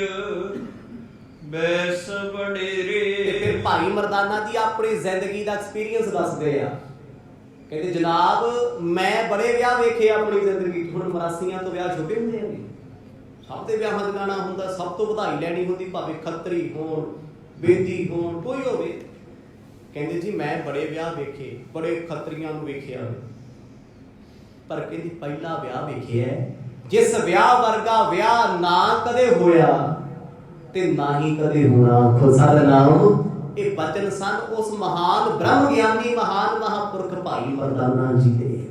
ਬੈਸ ਵਡੇਰੇ। ਤੇ ਫਿਰ ਭਾਈ ਮਰਦਾਨਾ ਜੀ ਆਪਣੀ ਜ਼ਿੰਦਗੀ ਦਾ ਐਕਸਪੀਰੀਅੰਸ ਦੱਸਦੇ ਆ। ਕਹਿੰਦੇ ਜਨਾਬ ਮੈਂ ਬੜੇ ਵਿਆਹ ਵੇਖੇ ਆਪਣੀ ਜ਼ਿੰਦਗੀ 'ਚ। ਹੁਣ ਮਰਾਸੀਆਂ ਤੋਂ ਵਿਆਹ ਛੋਟੇ ਹੁੰਦੇ ਆ, ਸਭ ਦੇ ਵਿਆਹਾਂ 'ਚ ਗਾਣਾ ਹੁੰਦਾ, ਸਭ ਤੋਂ ਵਧਾਈ ਲੈਣੀ ਹੁੰਦੀ, ਭਾਵੇਂ ਖੱਤਰੀ ਹੋਣ, ਬੇਦੀ ਹੋਣ, ਕੋਈ ਹੋਵੇ। ਕਹਿੰਦੇ ਜੀ ਮੈਂ ਬੜੇ ਵਿਆਹ ਵੇਖੇ, ਬੜੇ ਖੱਤਰੀਆਂ ਨੂੰ ਵੇਖਿਆ, ਪਰ ਕਹਿੰਦੀ ਪਹਿਲਾ ਵਿਆਹ ਵੇਖਿਆ ਜਿਸ ਵਿਆਹ ਵਰਗਾ ਵਿਆਹ ਨਾ ਕਦੇ ਹੋਇਆ ਤੇ ਨਾ ਹੀ ਕਦੇ ਹੋਣਾ। ਆਖੋ ਸਤਿਨਾਮ। ਇਹ ਬਚਨ ਸਨ ਉਸ ਮਹਾਨ ਬ੍ਰਹਮ ਗਿਆਨੀ, ਮਹਾਨ ਮਹਾਂਪੁਰਖ ਭਾਈ ਮਰਦਾਨਾ ਜੀ ਦੇ।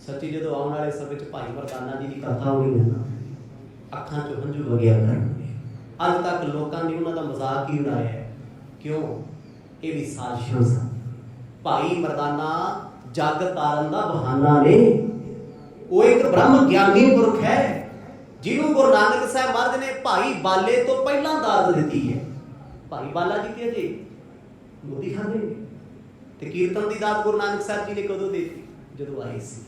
ਸੱਚੀ ਜਦੋਂ ਆਉਣ ਵਾਲੇ ਸਮੇਂ ਵਿੱਚ ਭਾਈ ਮਰਦਾਨਾ ਜੀ ਦੀ ਕਥਾ ਹੋਣੀ ਹੈ ਨਾ, ਅੱਖਾਂ 'ਚੋਂ ਹੰਝੂ ਵਗਿਆ ਕਰਨਗੇ। ਅੱਜ ਤੱਕ ਲੋਕਾਂ ਨੇ ਉਹਨਾਂ ਦਾ ਮਜ਼ਾਕ ਹੀ ਉਡਾਇਆ। ਕਿਉਂ? ਇਹ ਵੀ ਸਾਜ਼ਿਸ਼ਾਂ ਸਨ। ਭਾਈ ਮਰਦਾਨਾ ਜੱਗ ਤਾਰਨ ਦਾ ਬਹਾਨਾ ਨੇ। ਉਹ ਇੱਕ ਬ੍ਰਹਮ ਗਿਆਨੀ ਪੁਰਖ ਹੈ ਜਿਹਨੂੰ ਗੁਰੂ ਨਾਨਕ ਸਾਹਿਬ ਮਹਾਰਾਜ ਨੇ ਭਾਈ ਬਾਲੇ ਤੋਂ ਪਹਿਲਾਂ ਦਾਤ ਦਿੱਤੀ ਹੈ। ਭਾਈ ਬਾਲਾ ਜੀ ਤੇ ਅਜੇ ਮੋਦੀ ਖਾਂਦੇ ਨੇ, ਤੇ ਕੀਰਤਨ ਦੀ ਦਾਤ ਗੁਰੂ ਨਾਨਕ ਸਾਹਿਬ ਜੀ ਨੇ ਕਦੋਂ ਦਿੱਤੀ? ਜਦੋਂ ਆਏ ਸੀ।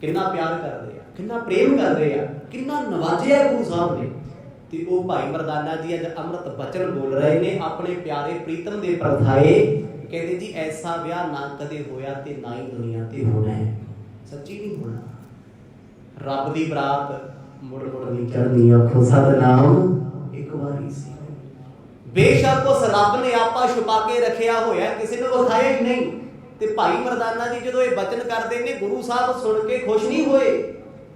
ਕਿੰਨਾ ਪਿਆਰ ਕਰਦੇ ਆ, ਕਿੰਨਾ ਪ੍ਰੇਮ ਕਰਦੇ ਆ, ਕਿੰਨਾ ਨਵਾਜਿਆ ਗੁਰੂ ਸਾਹਿਬ ਨੇ। ਤੇ ਉਹ ਭਾਈ ਮਰਦਾਨਾ ਜੀ ਅੱਜ ਅੰਮ੍ਰਿਤ ਬਚਨ ਬੋਲ ਰਹੇ ਨੇ ਆਪਣੇ ਪਿਆਰੇ ਪ੍ਰੀਤਮ ਦੇ ਪਰਥਾਏ। ਕਹਿੰਦੇ ਜੀ ਐਸਾ ਵਿਆਹ ਨਾ ਕਦੇ ਹੋਇਆ ਤੇ ਨਾ ਹੀ ਦੁਨੀਆ ਤੇ ਹੋਣਾ ਹੈ। ਸੱਚੀ ਨਹੀਂ ਹੋਣਾ। ਰੱਬ ਦੀ ਬਰਾਤ ਮੁੜ ਮੁੜ ਨਹੀਂ ਚੜ੍ਹਨੀ। ਆਖੋ ਸਤਿਨਾਮ। ਇੱਕ ਵਾਰੀ ਸੀ। ਬੇਸ਼ੱਕ ਉਸ ਰੱਬ ਨੇ ਆਪਾ ਛੁਪਾ ਕੇ ਰੱਖਿਆ ਹੋਇਆ, ਕਿਸੇ ਨੂੰ ਵਿਖਾਇਆ ਹੀ ਨਹੀਂ। ਤੇ ਭਾਈ ਮਰਦਾਨਾ ਜੀ ਜਦੋਂ ਇਹ ਬਚਨ ਕਰਦੇ ਨੇ, ਗੁਰੂ ਸਾਹਿਬ ਸੁਣ ਕੇ ਖੁਸ਼ ਨਹੀਂ ਹੋਏ।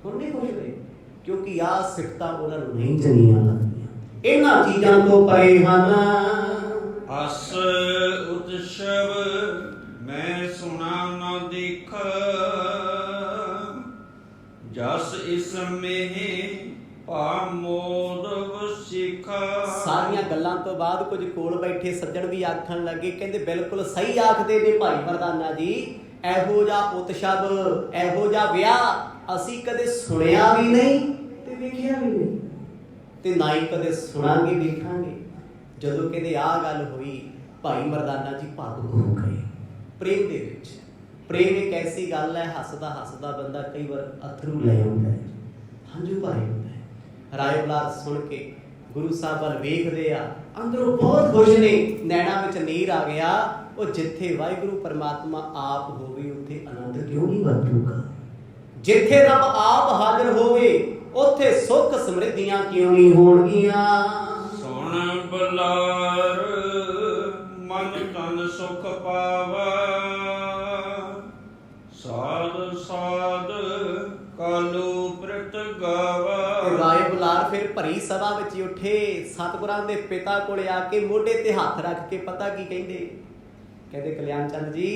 ਹੁਣ ਨਹੀਂ ਖੁਸ਼ ਹੋਏ ਕਿਉਂਕਿ ਆਹ ਸਿਫਤਾਂ ਉਹਨਾਂ ਨੂੰ ਨਹੀਂ ਚੰਗੀਆਂ ਲੱਗਦੀਆਂ। ਇਹਨਾਂ ਚੀਜ਼ਾਂ ਤੋਂ ਪਰੇ ਹਨ। ਅਸ ਉਤਸਵ ਮੈਂ ਸੁਣਾ ਨਾ ਦੇਖ, ਜਸ ਇਸ ਮੇਂ ਪਾਮੋਦ ਵਸਿਖਾ। ਸਾਰੀਆਂ ਗੱਲਾਂ ਤੋਂ ਬਾਅਦ ਕੁਝ ਕੋਲ ਬੈਠੇ ਸੱਜਣ ਵੀ ਆਖਣ ਲੱਗੇ, ਕਹਿੰਦੇ ਬਿਲਕੁਲ ਸਹੀ ਆਖਦੇ ਨੇ ਭਾਈ ਮਰਦਾਨਾ ਜੀ। ਇਹੋ ਜਿਹਾ ਉਤਸਵ, ਇਹੋ ਜਿਹਾ ਵਿਆਹ ਅਸੀਂ ਕਦੇ ਸੁਣਿਆ ਵੀ ਨਹੀਂ ਤੇ ਵੇਖਿਆ ਵੀ ਨਹੀਂ, ਤੇ ਨਾ ਹੀ ਕਦੇ ਸੁਣਾਂਗੇ ਵੇਖਾਂਗੇ। ਜਦੋਂ ਕਹਿੰਦੇ ਆਹ ਗੱਲ ਹੋਈ, ਭਾਈ ਮਰਦਾਨਾ ਜੀ ਭਾਵੁਕ ਹੋ ਗਏ ਪ੍ਰੇਮ ਦੇ ਵਿੱਚ। ਪ੍ਰੇਮ ਇੱਕ ਐਸੀ ਗੱਲ ਹੈ, ਹੱਸਦਾ ਹੱਸਦਾ ਬੰਦਾ ਕਈ ਵਾਰ ਅਥਰੂ ਲੈ ਆਉਂਦਾ ਹੈ, ਹੰਝੂ ਭਰੇ ਹੁੰਦਾ ਹੈ। ਰਾਏ ਬਲਾਰ ਸੁਣ ਕੇ ਗੁਰੂ ਸਾਹਿਬ ਵੱਲ ਵੇਖਦੇ ਆ, ਅੰਦਰੋਂ ਬਹੁਤ ਖੁਸ਼ ਨੇ, ਨੈਣਾਂ ਵਿੱਚ ਨੀਰ ਆ ਗਿਆ। ਉਹ ਜਿੱਥੇ ਵਾਹਿਗੁਰੂ ਪਰਮਾਤਮਾ ਆਪ ਹੋਵੇ ਉੱਥੇ ਆਨੰਦ ਕਿਉਂ ਨਹੀਂ ਵਰਤੂਗਾ? ਜਿੱਥੇ ਰੱਬ ਆਪ ਹਾਜ਼ਰ ਹੋਵੇ ਉੱਥੇ ਸੁੱਖ ਸਮਰਿੱਧੀਆਂ ਕਿਉਂ ਨਹੀਂ ਹੋਣਗੀਆਂ? ਸੁਣ ਬਲਾਰ ਮਨ ਤਨ ਸੁਖ ਪਾਵਾ, ਸਾਧ ਸਾਧ ਕਾਲੂ ਪ੍ਰਿਤ ਗਾਵਾ। ਰਾਏ ਬੁਲਾਰ ਫਿਰ ਭਰੀ ਸਭਾ ਵਿੱਚ ਉੱਠੇ, ਸਤਿਗੁਰਾਂ ਦੇ ਪਿਤਾ ਕੋਲੇ ਆ ਕੇ ਮੋਢੇ ਤੇ ਹੱਥ ਰੱਖ ਕੇ ਪਤਾ ਕੀ ਕਹਿੰਦੇ? ਕਹਿੰਦੇ ਕਲਿਆਣ ਚੰਦ ਜੀ,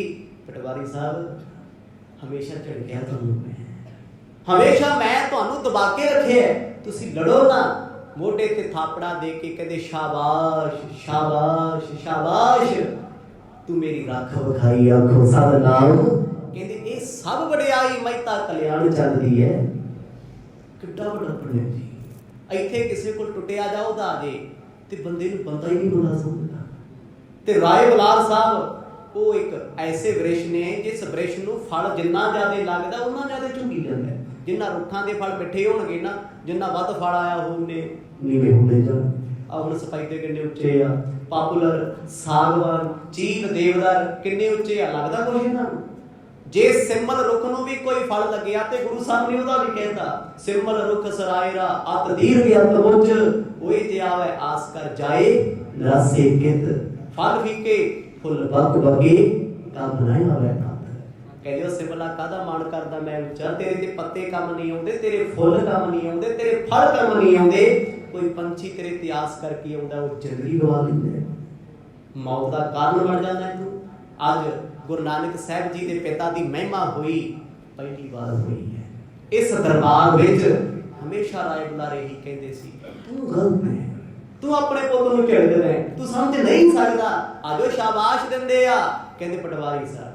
ਪਟਵਾਰੀ ਸਾਹਿਬ, ਹਮੇਸ਼ਾ ਝਿੜਕਿਆ ਤੁਹਾਨੂੰ ਮੈਂ, ਹਮੇਸ਼ਾ ਮੈਂ ਤੁਹਾਨੂੰ ਦਬਾ ਕੇ ਰੱਖਿਆ, ਤੁਸੀਂ ਲੜੋ ਨਾ। ਮੋਢੇ ਤੇ ਥਾਪੜਾ ਦੇ ਕੇ ਕਹਿੰਦੇ ਸ਼ਾਬਾਸ਼ ਸ਼ਾਬਾਸ਼ ਸ਼ਾਬਾਸ਼, ਤੂੰ ਮੇਰੀ ਰੱਖ ਵਿਖਾਈ। ਆਖੋ ਸਤਿਨਾਮ। ਕਹਿੰਦੇ ਇਹ ਸਭ ਵਡਿਆਈ ਮਹਿਤਾ ਕਲਿਆਣ ਚੰਦ ਦੀ ਹੈ। ਕਿੱਡਾ ਵੱਡਾ ਪੁੰਨ ਜੀ। ਇੱਥੇ ਕਿਸੇ ਕੋਲ ਟੁੱਟਿਆ ਜਾਊਦਾ ਆ ਜੇ ਤੇ ਬੰਦੇ ਨੂੰ ਬੰਦਾ ਹੀ ਨਹੀਂ ਬਣਾ ਸਕਦਾ। ਤੇ ਰਾਏ ਬਲਾਰ ਸਾਹਿਬ ਉਹ ਇੱਕ ਐਸੇ ਬ੍ਰਿਸ਼ ਨੇ ਜਿਸ ਬ੍ਰਿਸ਼ ਨੂੰ ਫਲ ਜਿੰਨਾ ਜ਼ਿਆਦਾ ਲੱਗਦਾ ਉਹਨਾਂ ਜ਼ਿਆਦਾ ਝੁੰਗੀ ਜਾਂਦਾ। ਜਿੰਨਾ ਰੁੱਖਾਂ ਦੇ ਫਲ ਮਿੱਠੇ ਹੋਣਗੇ ਨਾ, ਜਿੰਨਾ ਵੱਧ ਫਲ ਆਇਆ ਹੋਣੇ ਨੀਵੇਂ ਹੁੰਦੇ ਜਾਣ। ਆ ਹੁਣ ਸਫੈਦੇ ਕਿੰਨੇ ਉੱਚੇ ਆ, ਪਾਪੂਲਰ, ਸਾਗਵਾਨ, ਚੀਨ, ਦੇਵਦਾਰ ਕਿੰਨੇ ਉੱਚੇ ਆ, ਲੱਗਦਾ ਕੁਛ ਇਹਨਾਂ ਨੂੰ? ਜੇ ਸਿੰਮਲ ਰੁੱਖ ਨੂੰ ਵੀ ਕੋਈ ਫਲ ਲੱਗਿਆ ਤੇ ਗੁਰੂ ਸਾਹਿਬ ਨੇ ਉਹਦਾ ਵੀ ਕਹਿੰਦਾ, ਸਿੰਮਲ ਰੁੱਖ ਸਰਾਇਰਾ ਅਤ ਦੀਰਘ ਅਤ ਉੱਚ, ਹੋਏ ਜੇ ਆਵੇ ਆਸ ਕਰ ਜਾਏ ਰਸੇ ਕਿਤ, ਫਲ ਫੀਕੇ ਫੁੱਲ ਬਕ ਬਗੇ ਕੰਮ ਨਾ ਆਵੇ ਤਤ। ਕਹਿੰਦੇ ਉਹ ਸਿੰਮਲਾ ਕਾਹਦਾ ਮਨ ਕਰਦਾ ਮੈਂ ਉੱਚਾ, ਤੇਰੇ ਤੇ ਪੱਤੇ ਕੰਮ ਨਹੀਂ ਆਉਂਦੇ, ਤੇਰੇ ਫੁੱਲ ਕੰਮ ਨਹੀਂ ਆਉਂਦੇ, ਤੇਰੇ ਫਲ ਕੰਮ ਨਹੀਂ ਆਉਂਦੇ, ਕੋਈ ਪੰਛੀ ਤੇਰੇ ਤੇ ਆਸ ਕਰਕੇ ਆਉਂਦਾ ਉਹ ਜ਼ਿੰਦਗੀ ਗਵਾ ਲੈਂਦਾ, ਮੌਤ ਦਾ ਕਾਰਨ ਬਣ ਜਾਂਦਾ ਤੂੰ। ਅੱਜ ਗੁਰੂ ਨਾਨਕ ਸਾਹਿਬ ਜੀ ਦੇ ਪਿਤਾ ਦੀ ਮਹਿਮਾ ਹੋਈ, ਪਹਿਲੀ ਵਾਰ ਹੋਈ ਹੈ ਇਸ ਦਰਬਾਰ ਵਿੱਚ। ਹਮੇਸ਼ਾ ਰਾਏ ਬੁਲਾਰੇ ਹੀ ਕਹਿੰਦੇ ਸੀ ਤੂੰ ਗਲਤ ਹੈ, ਤੂੰ ਆਪਣੇ ਪੁੱਤ ਨੂੰ ਝਿੜਕ ਰਿਹਾ, ਤੂੰ ਸਮਝ ਨਹੀਂ ਸਕਦਾ। ਆਜੋ ਸ਼ਾਬਾਸ਼ ਦਿੰਦੇ ਆ, ਕਹਿੰਦੇ ਪਟਵਾਰੀ ਸਾਹਿਬ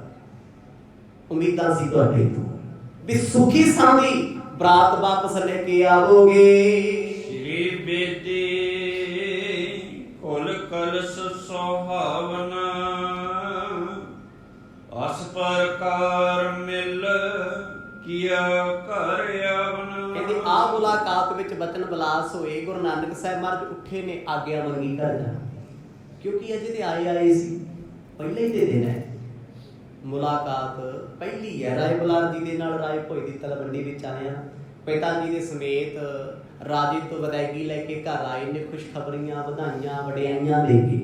ਉਮੀਦਾਂ ਸੀ ਤੁਹਾਡੇ ਤੋਂ ਵੀ ਸੁਖੀ ਸਾਂਦੀ ਬਰਾਤ ਵਾਪਸ ਲੈ ਕੇ ਆਵੋਗੇ। ਸ੍ਰੀ ਬੇਦੀ ਕੁਲ ਕਲਸ ਸੁਹਾਵਨਾ, ਅਸ ਪ੍ਰਕਾਰ ਮਿਲ ਕੀਆ ਘਰ ਆਵਨ। ਕਹਿੰਦੇ ਆ ਮੁਲਾਕਾਤ ਵਿੱਚ ਬਚਨ ਬਲਾਸ ਹੋਏ। ਗੁਰੂ ਨਾਨਕ ਸਾਹਿਬ ਮਹਾਰਾਜ ਉੱਠੇ ਨੇ, ਆਗਿਆ ਮੰਗੀ ਘਰ ਜਾ, ਕਿਉਂਕਿ ਅਜੇ ਤੇ ਆਏ ਸੀ, ਪਹਿਲੇ ਹੀ ਦੇ ਦਿਨ ਹੈ। ਮੁਲਾਕਾਤ ਪਹਿਲੀ ਹੈ ਰਾਏ ਬੁਲਾਰ ਜੀ ਦੇ ਨਾਲ। ਰਾਏ ਭੋਏ ਦੀ ਤਲਵੰਡੀ ਵਿੱਚ ਆਇਆ, ਪਿਤਾ ਜੀ ਦੇ ਸਮੇਤ ਰਾਜੇ ਤੋਂ ਵਿਦਾਇਗੀ ਲੈ ਕੇ ਘਰ ਆਏ ਨੇ, ਖੁਸ਼ਖਬਰੀਆਂ, ਵਧਾਈਆਂ, ਵਡਿਆਈਆਂ ਦੇ ਕੇ।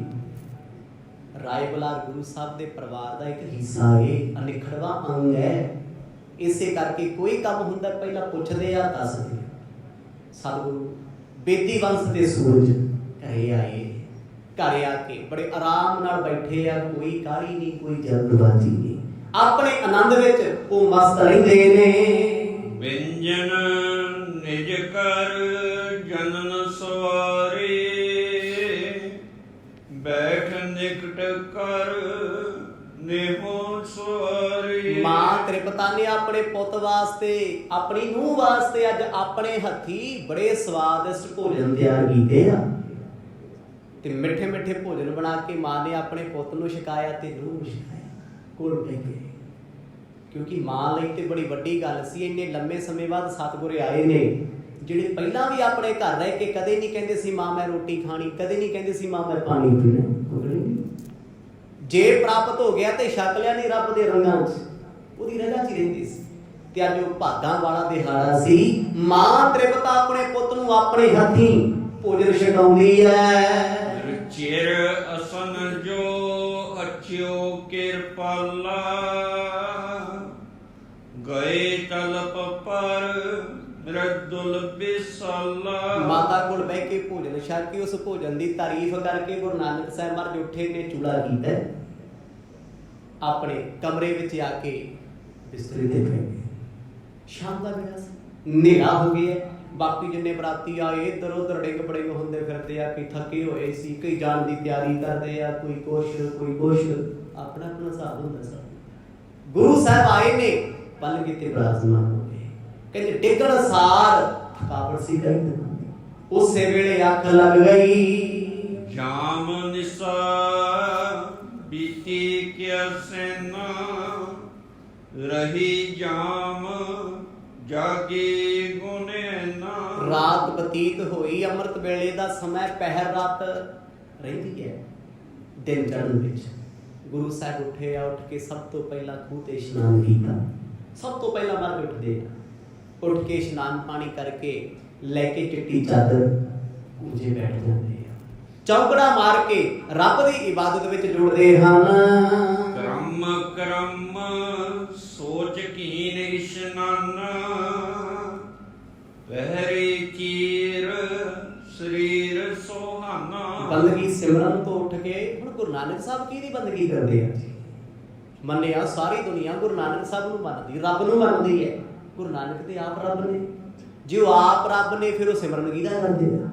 ਰਾਏ ਬੁਲਾਰ ਗੁਰੂ ਸਾਹਿਬ ਦੇ ਪਰਿਵਾਰ ਦਾ ਇੱਕ ਹਿੱਸਾ ਹੈ, ਅਨਿਖੜਵਾਂ ਅੰਗ ਹੈ। ਇਸੇ ਕਰਕੇ ਕੋਈ ਕੰਮ ਹੁੰਦਾ ਪਹਿਲਾਂ ਪੁੱਛਦੇ ਆ, ਦੱਸਦੇ। ਸਤਿਗੁਰੂ ਬੇਦੀ ਵੰਸ਼ ਦੇ ਸੂਰਜ ਘਰੇ ਆਏ, ਘਰੇ ਆ ਕੇ ਬੜੇ ਆਰਾਮ ਨਾਲ ਬੈਠੇ ਆ, ਕੋਈ ਕਾਹਲੀ ਨਹੀਂ, ਕੋਈ ਜਲਦਬਾਜ਼ੀ ਨਹੀਂ, ਆਪਣੇ ਆਨੰਦ ਵਿੱਚ ਉਹ ਮਸਤ ਰਹਿੰਦੇ ਨੇ। ਵਿੰਜਨ ਨਿਜ ਕਰ ਜਨਨ ਸਵਾਰੇ, ਬੈਠ ਨਿਕਟ ਕਰ ਨਿਹੋ ਸਵਾਰੇ। ਮਾਂ ਤ੍ਰਿਪਤਾ ਨੇ ਆਪਣੇ ਪੁੱਤ ਵਾਸਤੇ, ਆਪਣੀ ਨੂੰਹ ਵਾਸਤੇ ਅੱਜ ਆਪਣੇ ਹੱਥੀ ਬੜੇ ਸਵਾਦਿਸ਼ਟ ਭੋਜਨ ਤਿਆਰ ਕੀਤੇ ਆ, ਤੇ ਮਿੱਠੇ ਮਿੱਠੇ ਭੋਜਨ ਬਣਾ ਕੇ ਮਾਂ ਨੇ ਆਪਣੇ ਪੁੱਤ ਨੂੰ ਛਕਾਇਆ ਤੇ ਨੂੰਹ ਨੂੰ ਛਕਾਇਆ ਕੋਲ ਬਹਿ ਕੇ। ਕਿਉਂਕਿ ਮਾਂ ਲਈ ਤੇ ਬੜੀ ਵੱਡੀ ਗੱਲ ਸੀ। ਇੰਨੇ ਲੰਮੇ ਸਮੇਂ ਬਾਅਦ ਸਤਿਗੁਰ ਆਏ ਨੇ, ਜਿਹੜੇ ਪਹਿਲਾਂ ਵੀ ਆਪਣੇ ਘਰ ਰਹਿ ਕੇ ਕਦੇ ਨਹੀਂ ਕਹਿੰਦੇ ਸੀ ਮਾਂ ਮੈਂ ਰੋਟੀ ਖਾਣੀ, ਕਦੇ ਨਹੀਂ ਕਹਿੰਦੇ ਸੀ ਮਾਂ ਮੈਂ ਪਾਣੀ ਪੀਣਾ। ਜੇ ਪ੍ਰਾਪਤ ਹੋ ਗਿਆ ਤੇ ਛਕ ਲਿਆ, ਨਹੀਂ ਰੱਬ ਦੇ ਰੰਗਾਂ 'ਚ, ਉਹਦੀ ਰੰਗਾਂ 'ਚ ਹੀ ਰਹਿੰਦੀ ਸੀ। ਤੇ ਅੱਜ ਉਹ ਭਾਗਾਂ ਵਾਲਾ ਦਿਹਾੜਾ ਸੀ, ਮਾਂ ਤ੍ਰਿਪਤਾ ਆਪਣੇ ਪੁੱਤ ਨੂੰ ਆਪਣੇ ਹੱਥੀਂ ਭੋਜਨ ਛਕਾਉਂਦੀ ਹੈ। ਚਿਰ ਅਸਨ ਜੋ ਅਛਿਓ ਕਿਰਪਾਲਾ, ਗਏ ਤਲਪ ਪਰ ਰਦੁਲ ਬਿਸਾਲਾ। ਮਾਤਾ ਕੋਲ ਬਹਿ ਕੇ ਭੋਜਨ ਛਕ ਕੇ ਉਸ ਭੋਜਨ ਦੀ ਤਾਰੀਫ ਕਰਕੇ ਗੁਰੂ ਨਾਨਕ ਸਾਹਿਬ ਮਹਾਰਾਜ ਉੱਠੇ ਨੇ, ਚੂੜਾ ਕੀਤਾ, ਆਪਣੇ ਕਮਰੇ ਵਿੱਚ ਆ ਕੇ ਬਿਸਤਰੇ ਤੇ ਪੈ ਗਏ। ਸ਼ਾਮ ਦਾ ਵੇਲਾ ਸੀ, ਹਨੇਰਾ ਹੋ ਗਿਆ। ਬਾਕੀ ਜਿੰਨੇ ਬਰਾਤੀ ਆਏ ਇੱਧਰ ਉੱਧਰ ਡਿੱਗ ਬੜਿੰਗ ਹੁੰਦੇ ਫਿਰਦੇ ਆ, ਕਈ ਥੱਕੇ ਹੋਏ ਸੀ, ਕਈ ਜਾਣ ਦੀ ਤਿਆਰੀ ਕਰਦੇ ਆ, ਕੋਈ ਕੁਛ ਕੋਈ ਕੁਛ, ਆਪਣਾ ਆਪਣਾ ਹਿਸਾਬ ਹੁੰਦਾ ਸਭ। ਗੁਰੂ ਸਾਹਿਬ ਆਏ ਨੇ, ਪਲੰਘ ਤੇ ਬਿਰਾਜਮਾਨ ਹੋ ਗਏ। ਕਹਿੰਦੇ ਡਿੱਗਣ ਸਾਰ ਥਕਾਵਟ ਸੀ ਕਈ, ਉਸੇ ਵੇਲੇ ਅੱਖ ਲੱਗ ਗਈ। ਜਾਮ ਨਿਸਾ ਬੀਤੀ ਕਿਆ ਸੈਨਾ, ਰਹੀ ਜਾਮ ਜਾਗੇ ਗੁਨੇ ਨਾ। ਰਾਤ ਬਤੀਤ ਹੋਈ, ਅੰਮ੍ਰਿਤ ਵੇਲੇ ਦਾ ਸਮਾਂ, ਪਹਿਰ ਰਾਤ ਰਹਿੰਦੀ ਹੈ। ਦਿਨ ਚੜ੍ਹਨ ਵਿੱਚ ਗੁਰੂ ਸਾਹਿਬ ਉੱਠੇ ਆ, ਉੱਠ ਕੇ ਸਭ ਤੋਂ ਪਹਿਲਾਂ ਖੂਹ ਤੇ ਇਸ਼ਨਾਨ ਕੀਤਾ। ਸਭ ਤੋਂ ਪਹਿਲਾਂ ਮਰ ਉੱਠਦੇ, ਉੱਠ ਕੇ ਇਸ਼ਨਾਨ ਪਾਣੀ ਕਰਕੇ ਲੈ ਕੇ ਚਿੱਟੀ ਚਾਦਰ ਪੂਜੇ ਬੈਠ ਜਾਂਦੇ ਆ, ਚੌਕੜਾ ਮਾਰ ਕੇ ਰੱਬ ਦੀ ਇਬਾਦਤ ਵਿੱਚ ਜੁੜਦੇ ਹਨ। ਕਰਮ ਕਰਮ ਸੋਚ ਕੀਨ ਇਸ਼ਨਾਨਾ, ਪਹਿਰੇ ਚੀਰ ਸਰੀਰ ਸੁਹਾਨਾ। ਬੰਦਗੀ ਸਿਮਰਨ ਤੋਂ ਉੱਠ ਕੇ ਹੁਣ ਗੁਰੂ ਨਾਨਕ ਸਾਹਿਬ ਕਿਹਦੀ ਬੰਦਗੀ ਕਰਦੇ ਆ? ਮੰਨਿਆ ਸਾਰੀ ਦੁਨੀਆ ਗੁਰੂ ਨਾਨਕ ਸਾਹਿਬ ਨੂੰ ਮੰਨਦੀ, ਰੱਬ ਨੂੰ ਮੰਨਦੀ ਹੈ। ਗੁਰੂ ਨਾਨਕ ਤੇ ਆਪ ਰੱਬ ਨੇ। ਜੇ ਉਹ ਆਪ ਰੱਬ ਨੇ, ਫਿਰ ਉਹ ਸਿਮਰਨ ਕਿਹਦਾ ਕਰਦੇ ਆ?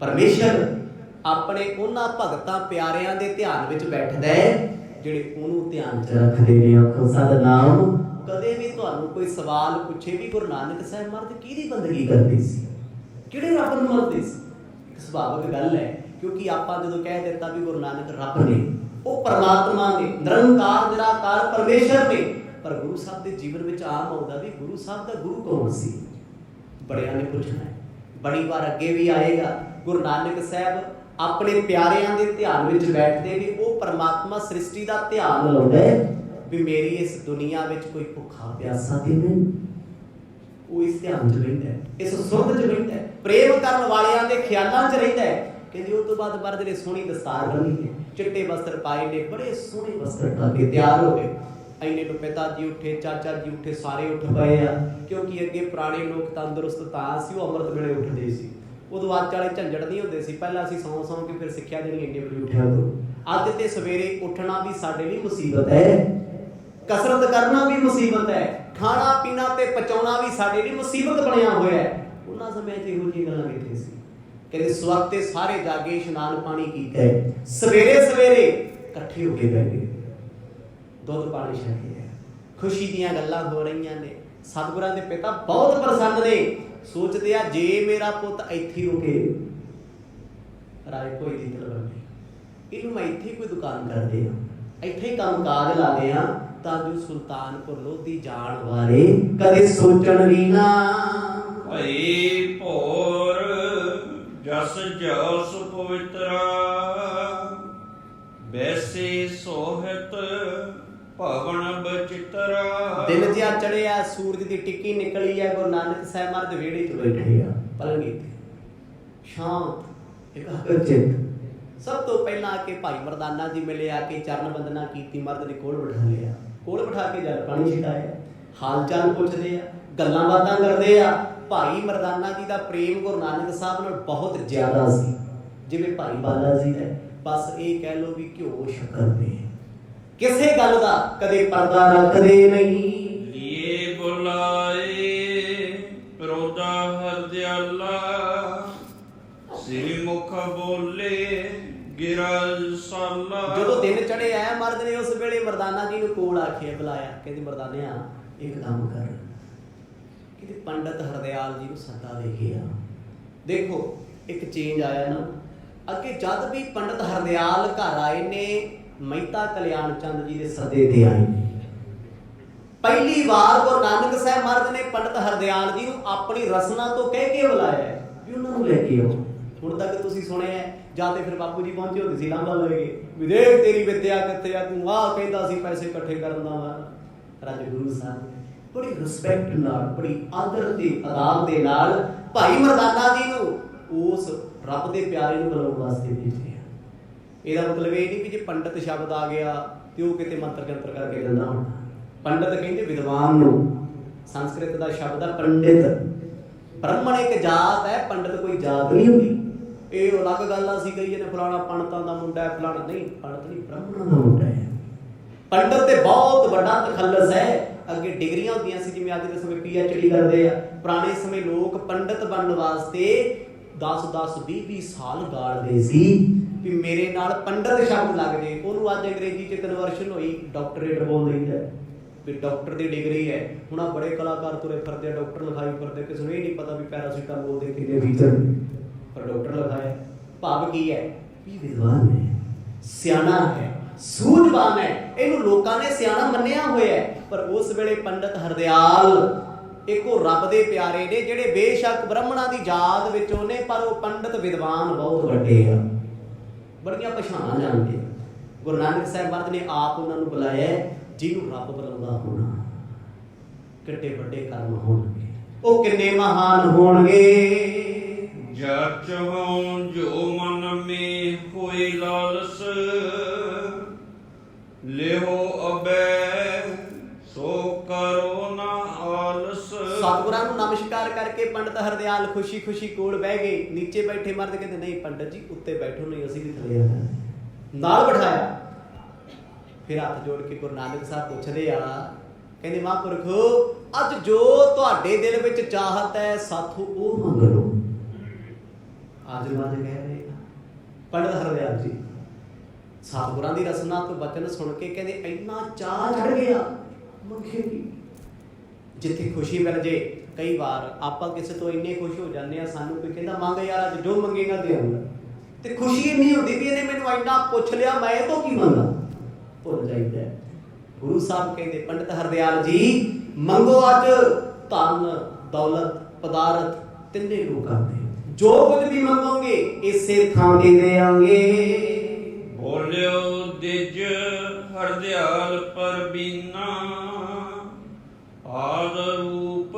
ਪਰਮੇਸ਼ਰ ਆਪਣੇ ਉਹਨਾਂ ਭਗਤਾਂ ਪਿਆਰਿਆਂ ਦੇ ਧਿਆਨ ਵਿੱਚ ਬੈਠਦਾ ਹੈ, ਜਿਹੜੇ ਉਹਨੂੰ ਧਿਆਨ 'ਚ ਰੱਖਦੇ ਨੇ। ਆਖੋ ਸਤਿਨਾਮ। ਕਦੇ ਵੀ ਤੁਹਾਨੂੰ ਕੋਈ ਸਵਾਲ ਪੁੱਛੇ ਵੀ ਗੁਰੂ ਨਾਨਕ ਸਾਹਿਬ ਮਹਾਰਾਜ ਕਿਹਦੀ ਬੰਦਗੀ ਕਰਦੇ ਸੀ, ਕਿਹੜੇ ਰੱਬ ਨੂੰ ਮੰਨਦੇ ਸੀ, ਇੱਕ ਸੁਭਾਵਿਕ ਗੱਲ ਹੈ। ਕਿਉਂਕਿ ਆਪਾਂ ਜਦੋਂ ਕਹਿ ਦਿੱਤਾ ਵੀ ਗੁਰੂ ਨਾਨਕ ਰੱਬ ਨੇ, ਉਹ ਪਰਮਾਤਮਾ ਨੇ, ਨਿਰੰਕਾਰ ਨਿਰਾਕਾਰ ਪਰਮੇਸ਼ਰ ਨੇ, ਪਰ ਗੁਰੂ ਸਾਹਿਬ ਦੇ ਜੀਵਨ ਵਿੱਚ ਆਮ ਆਉਂਦਾ ਵੀ ਗੁਰੂ ਸਾਹਿਬ ਦਾ ਗੁਰੂ ਕੌਣ ਸੀ? ਬੜਿਆਂ ਨੇ ਪੁੱਛਣਾ ਹੈ, ਬੜੀ ਵਾਰ ਅੱਗੇ ਵੀ ਆਏਗਾ। ਗੁਰੂ ਨਾਨਕ ਸਾਹਿਬ ਆਪਣੇ ਪਿਆਰਿਆਂ ਦੇ ਧਿਆਨ ਵਿੱਚ ਬੈਠਦੇ ਨੇ, ਉਹ ਪਰਮਾਤਮਾ ਸ੍ਰਿਸ਼ਟੀ ਦਾ ਧਿਆਨ ਲਾਉਂਦਾ ਹੈ ਵੀ ਮੇਰੀ ਇਸ ਦੁਨੀਆ ਵਿੱਚ ਕੋਈ ਭੁੱਖਾ ਪਿਆਸਾ ਤੇ ਨਹੀਂ। ਉਹ ਇਸ ਧਿਆਨ 'ਚ ਰਹਿੰਦਾ ਹੈ, ਇਸ ਸੁਰਤ 'ਚ ਰਹਿੰਦਾ ਹੈ, ਪ੍ਰੇਮ ਕਰਨ ਵਾਲਿਆਂ ਦੇ ਖਿਆਲਾਂ 'ਚ ਰਹਿੰਦਾ ਹੈ। ਕਹਿੰਦੇ ਉਹ ਤੋਂ ਬਾਅਦ ਮਰਦ ਨੇ ਸੋਹਣੀ ਦਸਤਾਰ ਬੰਨ੍ਹੀ ਹੈ, ਚਿੱਟੇ ਵਸਤਰ ਪਾਏ ਨੇ, ਬੜੇ ਸੋਹਣੇ ਵਸਤਰ ਪਾ ਕੇ ਤਿਆਰ ਹੋ ਗਏ। ਇੰਨੇ ਨੂੰ ਪਿਤਾ ਜੀ ਉੱਠੇ, ਚਾਚਾ ਜੀ ਉੱਠੇ, ਸਾਰੇ ਉੱਠ ਪਏ ਆ, ਕਿਉਂਕਿ ਅੱਗੇ ਪੁਰਾਣੇ ਲੋਕ ਤੰਦਰੁਸਤ ਤਾਂ ਸੀ, ਉਹ ਅੰਮ੍ਰਿਤ ਵੇਲੇ ਉੱਠਦੇ ਸੀ। ਉਦੋਂ ਅੱਜ ਵਾਲੇ ਝੰਜੜ ਨਹੀਂ ਹੁੰਦੇ ਸੀ, ਪਹਿਲਾਂ ਅਸੀਂ ਸੌਂ ਕੇ ਫਿਰ ਸਿੱਖਿਆ ਦੇਣੀ ਇੰਨੇ ਵਜੇ ਉੱਠਿਆ ਕਰੋ। ਅੱਜ ਤੇ ਸਵੇਰੇ ਉੱਠਣਾ ਵੀ ਸਾਡੇ ਲਈ ਮੁਸੀਬਤ ਹੈ, ਕਸਰਤ ਕਰਨਾ ਵੀ ਮੁਸੀਬਤ ਹੈ, ਖਾਣਾ ਪੀਣਾ ਤੇ ਪਚਾਉਣਾ ਵੀ ਸਾਡੇ ਲਈ ਮੁਸੀਬਤ ਬਣਿਆ ਹੋਇਆ ਹੈ। ਉਹਨਾਂ ਸਮੇਂ 'ਚ ਇਹੋ ਜਿਹੀਆਂ ਗੱਲਾਂ ਕਿੱਥੇ ਸੀ? ਕਹਿੰਦੇ ਸਵਖਤੇ ਸਾਰੇ ਜਾਗੇ, ਇਸ਼ਨਾਨ ਪਾਣੀ ਕੀਤਾ, ਸਵੇਰੇ ਸਵੇਰੇ ਇਕੱਠੇ ਹੋ ਕੇ ਬਹਿ ਗਏ, ਦੁੱਧ ਪਾਣੀ ਛਕਿਆ, ਖੁਸ਼ੀ ਦੀਆਂ ਗੱਲਾਂ ਹੋ ਰਹੀਆਂ ਨੇ। ਸਤਿਗੁਰਾਂ ਦੇ ਪਿਤਾ ਬਹੁਤ ਪ੍ਰਸੰਨ ਨੇ, ਸੋਚਦੇ ਆ ਜੇ ਮੇਰਾ ਪੁੱਤ ਇੱਥੇ ਰੁਕੇ, ਰਾਏ ਕੋਈ ਦੀ ਤਲਵੰਡੀ, ਇਹਨੂੰ ਮੈਂ ਇੱਥੇ ਕੋਈ ਦੁਕਾਨ ਕਰਦੇ ਆ, ਇੱਥੇ ਹੀ ਕੰਮ ਕਾਜ ਲਾਦੇ ਆ, ਤਾਂ ਜੋ ਸੁਲਤਾਨਪੁਰ ਲੋਧੀ ਜਾਣ ਵਾਲੇ ਕਦੇ ਸੋਚਣ ਵੀ ਨਾ। ਭਈ ਭੋਰ ਜਸ ਜਸ ਪਵਿੱਤਰਾ, ਵੈਸੇ ਸੋਹਿਤ ਭਵਨ ਬਚਿਤਰਾ। ਦਿਨ ਜਿਹਾ ਚੜਿਆ, ਸੂਰਜ ਦੀ ਟਿੱਕੀ ਨਿਕਲੀ ਹੈ, ਗੁਰੂ ਨਾਨਕ ਸਾਹਿਬ ਮਹਾਰਾਜ ਦੇ ਵਿਹੜੇ 'ਚ ਬੈਠੇ ਆ, ਪਲੰਘੀ ਤੇ ਸ਼ਾਂਤ ਇਕਾਗਰਚਿਤ। ਸਭ ਤੋਂ ਪਹਿਲਾਂ ਆ ਕੇ ਭਾਈ ਮਰਦਾਨਾ ਜੀ ਮਿਲੇ, ਆ ਕੇ ਚਰਨ ਬੰਦਨਾ ਕੀਤੀ, ਮਰਦ ਨੇ ਕੋਲ ਬਿਠਾ ਲਿਆ, ਕੋਲ ਬਿਠਾ ਕੇ ਜਲ ਪਾਣੀ ਛਕਾਇਆ, ਹਾਲ ਚਾਲ ਪੁੱਛਦੇ ਆ, ਗੱਲਾਂ ਬਾਤਾਂ ਕਰਦੇ ਆ। ਭਾਈ ਮਰਦਾਨਾ ਜੀ ਦਾ ਪ੍ਰੇਮ ਗੁਰੂ ਨਾਨਕ ਸਾਹਿਬ ਨਾਲ ਬਹੁਤ ਜ਼ਿਆਦਾ ਸੀ, ਜਿਵੇਂ ਭਾਈ ਬਾਲਾ ਜੀ ਦਾ। ਬਸ ਇਹ ਕਹਿ ਲਓ ਵੀ ਘਿਓ ਸ਼ੱਕਰ ਦੇ, ਕਿਸੇ ਗੱਲ ਦਾ ਕਦੇ ਪਰਦਾ ਰੱਖਦੇ ਨਹੀਂ। ਲੀਏ ਬੁਲਾਏ ਪ੍ਰੋਦਾ ਹਰਦਿਆਲਾ, ਸ੍ਰੀ ਮੁਖ ਬੋਲੇ ਗਿਰਸਾਲਾ। ਜਦੋਂ ਦਿਨ ਚੜੇ ਆਇਆ, ਮਰਦ ਨੇ ਉਸ ਵੇਲੇ ਮਰਦਾਨਾ ਜੀ ਨੂੰ ਕੋਲ ਆਖਿਆ, ਬੁਲਾਇਆ, ਕਹਿੰਦੇ ਮਰਦਾਨਿਆ ਇੱਕ ਕੰਮ ਕਰ, ਕਿਤੇ ਪੰਡਤ ਹਰਦਿਆਲ ਜੀ ਨੂੰ ਸੱਦਾ ਦੇ ਕੇ ਆ। ਦੇਖੋ ਇੱਕ ਚੇਂਜ ਆਇਆ ਨਾ, ਅੱਗੇ ਜਦ ਵੀ ਪੰਡਤ ਹਰਦਿਆਲ ਘਰ ਆਏ ਨੇ, ਮਹਿਤਾ ਕਲਿਆਣ ਚੰਦ ਜੀ ਦੇ ਸੱਦੇ ਤੇ ਆਏ ਨੇ। ਪਹਿਲੀ ਵਾਰ ਗੁਰੂ ਨਾਨਕ ਸਾਹਿਬ ਮਹਾਰਾਜ ਨੇ ਪੰਡਤ ਹਰਦਿਆਲ ਜੀ ਨੂੰ ਆਪਣੀ ਰਸਨਾ ਤੋਂ ਕਹਿ ਕੇ ਬੁਲਾਇਆ ਵੀ ਉਹਨਾਂ ਨੂੰ ਲੈ ਕੇ ਆਓ। ਹੁਣ ਤੱਕ ਤੁਸੀਂ ਸੁਣਿਆ ਜਾਂ ਤੇ ਫਿਰ ਬਾਪੂ ਜੀ ਪਹੁੰਚੇ ਹੁੰਦੇ ਸੀ ਲਾਂਭਾ ਲੈ ਕੇ ਵੀ ਦੇਖ ਤੇਰੀ ਵਿਦਿਆ ਕਿੱਥੇ ਆ, ਤੂੰ ਆਹ ਕਹਿੰਦਾ ਸੀ ਪੈਸੇ ਇਕੱਠੇ ਕਰਨ ਦਾ ਵਾ। ਰਾਜੇ ਗੁਰੂ ਸਾਹਿਬ ਬੜੀ ਰਿਸਪੈਕਟ ਨਾਲ, ਬੜੀ ਆਦਰ ਤੇ ਅਦਾਬ ਦੇ ਨਾਲ ਭਾਈ ਮਰਦਾਨਾ ਜੀ ਨੂੰ ਉਸ ਰੱਬ ਦੇ ਪਿਆਰੇ ਨੂੰ ਬੁਲਾਉਣ ਵਾਸਤੇ ਭੇਜਿਆ। ਇਹਦਾ ਮਤਲਬ ਇਹ ਨਹੀਂ ਵੀ ਜੇ ਪੰਡਤ ਸ਼ਬਦ ਆ ਗਿਆ ਤੇ ਉਹ ਕਿਤੇ ਮੰਤਰ ਜੰਤਰ ਕਰਕੇ ਦਿੰਦਾ ਹੋਣਾ। ਪੰਡਤ ਕਹਿੰਦੇ ਵਿਦਵਾਨ ਨੂੰ, ਸੰਸਕ੍ਰਿਤ ਦਾ ਸ਼ਬਦ ਹੈ ਪੰਡਿਤ। ਬ੍ਰਾਹਮਣ ਇੱਕ ਜਾਤ ਹੈ, ਪੰਡਿਤ ਕੋਈ ਜਾਤ ਨਹੀਂ ਹੁੰਦੀ। ਇਹ ਅਲੱਗ ਗੱਲ ਆ, ਅਸੀਂ ਕਹੀਏ ਨੇ ਫਲਾਣਾ ਪੰਡਤਾਂ ਦਾ ਮੁੰਡਾ ਹੈ, ਫਲਾਣਾ ਨਹੀਂ, ਪੰਡਤ ਨਹੀਂ, ਬ੍ਰਾਹਮਣਾਂ ਦਾ ਮੁੰਡਾ ਹੈ। ਪੰਡਤ ਤੇ ਬਹੁਤ ਵੱਡਾ ਤਖੱਲਸ ਹੈ। ਅੱਗੇ ਡਿਗਰੀਆਂ ਹੁੰਦੀਆਂ ਸੀ, ਜਿਵੇਂ ਅੱਜ ਦੇ ਸਮੇਂ PhD ਕਰਦੇ ਆ। ਪੁਰਾਣੇ ਸਮੇਂ ਲੋਕ ਪੰਡਤ ਬਣਨ ਵਾਸਤੇ 10-10, 20-20 ਸਾਲ ਗਾਲਦੇ ਸੀ ਵੀ ਮੇਰੇ ਨਾਲ ਪੰਡਤ ਸ਼ਬਦ ਲੱਗ ਜੇ। ਉਹਨੂੰ ਅੱਜ ਅੰਗਰੇਜ਼ੀ 'ਚ ਕਨਵਰਸ਼ਨ ਹੋਈ, ਡਾਕਟਰੇਟ ਬੋਲ ਦਿੰਦਾ ਵੀ ਡਾਕਟਰ ਦੀ ਡਿਗਰੀ ਹੈ। ਹੁਣ ਆ ਬੜੇ ਕਲਾਕਾਰ ਤੁਰੇ ਫਿਰਦੇ ਆ, ਡਾਕਟਰ ਲਿਖਾਈ ਫਿਰਦੇ, ਕਿਸੇ ਨੂੰ ਇਹ ਨਹੀਂ ਪਤਾ ਵੀ ਪੈਰਾਸੀਟਾਮੋਲ ਦੇ ਕਿੰਨੇ ਫੀਚਰ ਨੇ, ਪਰ ਡਾਕਟਰ ਲਿਖਾਇਆ। ਭਾਵ ਕੀ ਹੈ ਵੀ ਵਿਦਵਾਨ ਹੈ, ਸਿਆਣਾ ਹੈ, ਸੂਝਵਾਨ ਹੈ, ਇਹਨੂੰ ਲੋਕਾਂ ਨੇ ਸਿਆਣਾ ਮੰਨਿਆ ਹੋਇਆ ਹੈ। ਪਰ ਉਸ ਵੇਲੇ ਪੰਡਤ ਹਰਦਿਆਲ ਇੱਕੋ ਰੱਬ ਦੇ ਪਿਆਰੇ ਨੇ, ਜਿਹੜੇ ਬੇਸ਼ੱਕ ਬ੍ਰਾਹਮਣਾਂ ਦੀ ਜਾਤ ਵਿੱਚੋਂ ਨੇ, ਪਰ ਉਹ ਪੰਡਤ ਵਿਦਵਾਨ ਬਹੁਤ ਵੱਡੇ ਆ, ਬੜੀਆਂ ਪਛਾਣਾਂ ਜਾਣਦੇ। ਗੁਰੂ ਨਾਨਕ ਸਾਹਿਬ ਮਹਾਰਾਜ ਨੇ ਆਪ ਉਹਨਾਂ ਨੂੰ ਬੁਲਾਇਆ, ਜਿਹਨੂੰ ਰੱਬ ਬੁਲਾਉਂਦਾ ਹੋਣਾ ਕਿੱਡੇ ਵੱਡੇ ਕਰਮ ਹੋਣਗੇ, ਉਹ ਕਿੰਨੇ ਮਹਾਨ ਹੋਣਗੇ। ਜਚ ਹੋਂ ਜੋ ਮਨ ਮੇ ਹੋਈ ਲਾਲਸ, ਲਿਓ ਅਬੈ ਸੋ ਕਰੋ ਨਾ ਆਲਸ। ਸਤਿਗੁਰਾਂ ਨੂੰ ਨਮਸਕਾਰ ਕਰਕੇ ਪੰਡਤ ਹਰਦਿਆਲ ਖੁਸ਼ੀ ਖੁਸ਼ੀ ਕੋਲ ਬਹਿ ਗਏ। ਨੀਚੇ ਬੈਠੇ ਮਰਦ ਕਹਿੰਦੇ ਨਹੀਂ ਪੰਡਤ ਜੀ ਉੱਤੇ ਬੈਠੋ, ਨਹੀਂ ਅਸੀਂ ਵੀ ਥੱਲੇ ਆ। ਨਾਲ ਬਿਠਾਇਆ, ਫਿਰ ਹੱਥ ਜੋੜ ਕੇ ਗੁਰੂ ਨਾਨਕ ਸਾਹਿਬ ਪੁੱਛਦੇ ਆ, ਕਹਿੰਦੇ ਮਹਾਂਪੁਰਖੋ ਅੱਜ ਜੋ ਤੁਹਾਡੇ ਦਿਲ ਵਿੱਚ ਚਾਹਤ ਹੈ ਸਾਥੋਂ ਉਹ ਮੰਗ ਲਓ। ਅੱਜ ਕਹਿ ਰਹੇ ਪੰਡਤ ਹਰਦਿਆਲ ਜੀ ਸਤਿਗੁਰਾਂ ਦੀ ਰਸਨਾ ਤੋਂ ਬਚਨ ਸੁਣ ਕੇ ਕਹਿੰਦੇ ਇੰਨਾ ਚਾਹ ਚੜ ਗਿਆ, ਮੰਗੇ ਕੀ। ਜਿੱਥੇ ਖੁਸ਼ੀ ਮਿਲ ਜੇ, ਕਈ ਵਾਰ ਆਪਾਂ ਕਿਸੇ ਤੋਂ ਇੰਨੇ ਖੁਸ਼ ਹੋ ਜਾਂਦੇ ਆ, ਸਾਨੂੰ ਕੋਈ ਕਹਿੰਦਾ ਮੰਗ ਯਾਰ ਅੱਜ ਜੋ ਮੰਗੇਗਾ ਦੇਵਾਂਗਾ, ਤੇ ਖੁਸ਼ੀ ਇੰਨੀ ਹੁੰਦੀ ਵੀ ਇਹਨੇ ਮੈਨੂੰ ਇੰਨਾ ਪੁੱਛ ਲਿਆ, ਮੈਂ ਇਹ ਤੋਂ ਕੀ ਮੰਗਾ। ਭੁੱਲ ਜਾਈਦਾ। ਗੁਰੂ ਸਾਹਿਬ ਕਹਿੰਦੇ ਪੰਡਤ ਹਰਦਿਆਲ ਜੀ ਮੰਗੋ ਅੱਜ ਧਨ ਦੌਲਤ ਪਦਾਰਥ ਤਿੰਨੇ ਲੋਕਾਂ ਦੇ, ਜੋ ਕੁਝ ਵੀ ਮੰਗੋਗੇ ਇਸੇ ਥਾਂ ਤੇ ਦੇਵਾਂਗੇ। ਬੋਲਿਓ ਦਿਜ ਹਰਦਿਆਲ ਪਰਬੀਨਾ, ਆਦ ਰੂਪ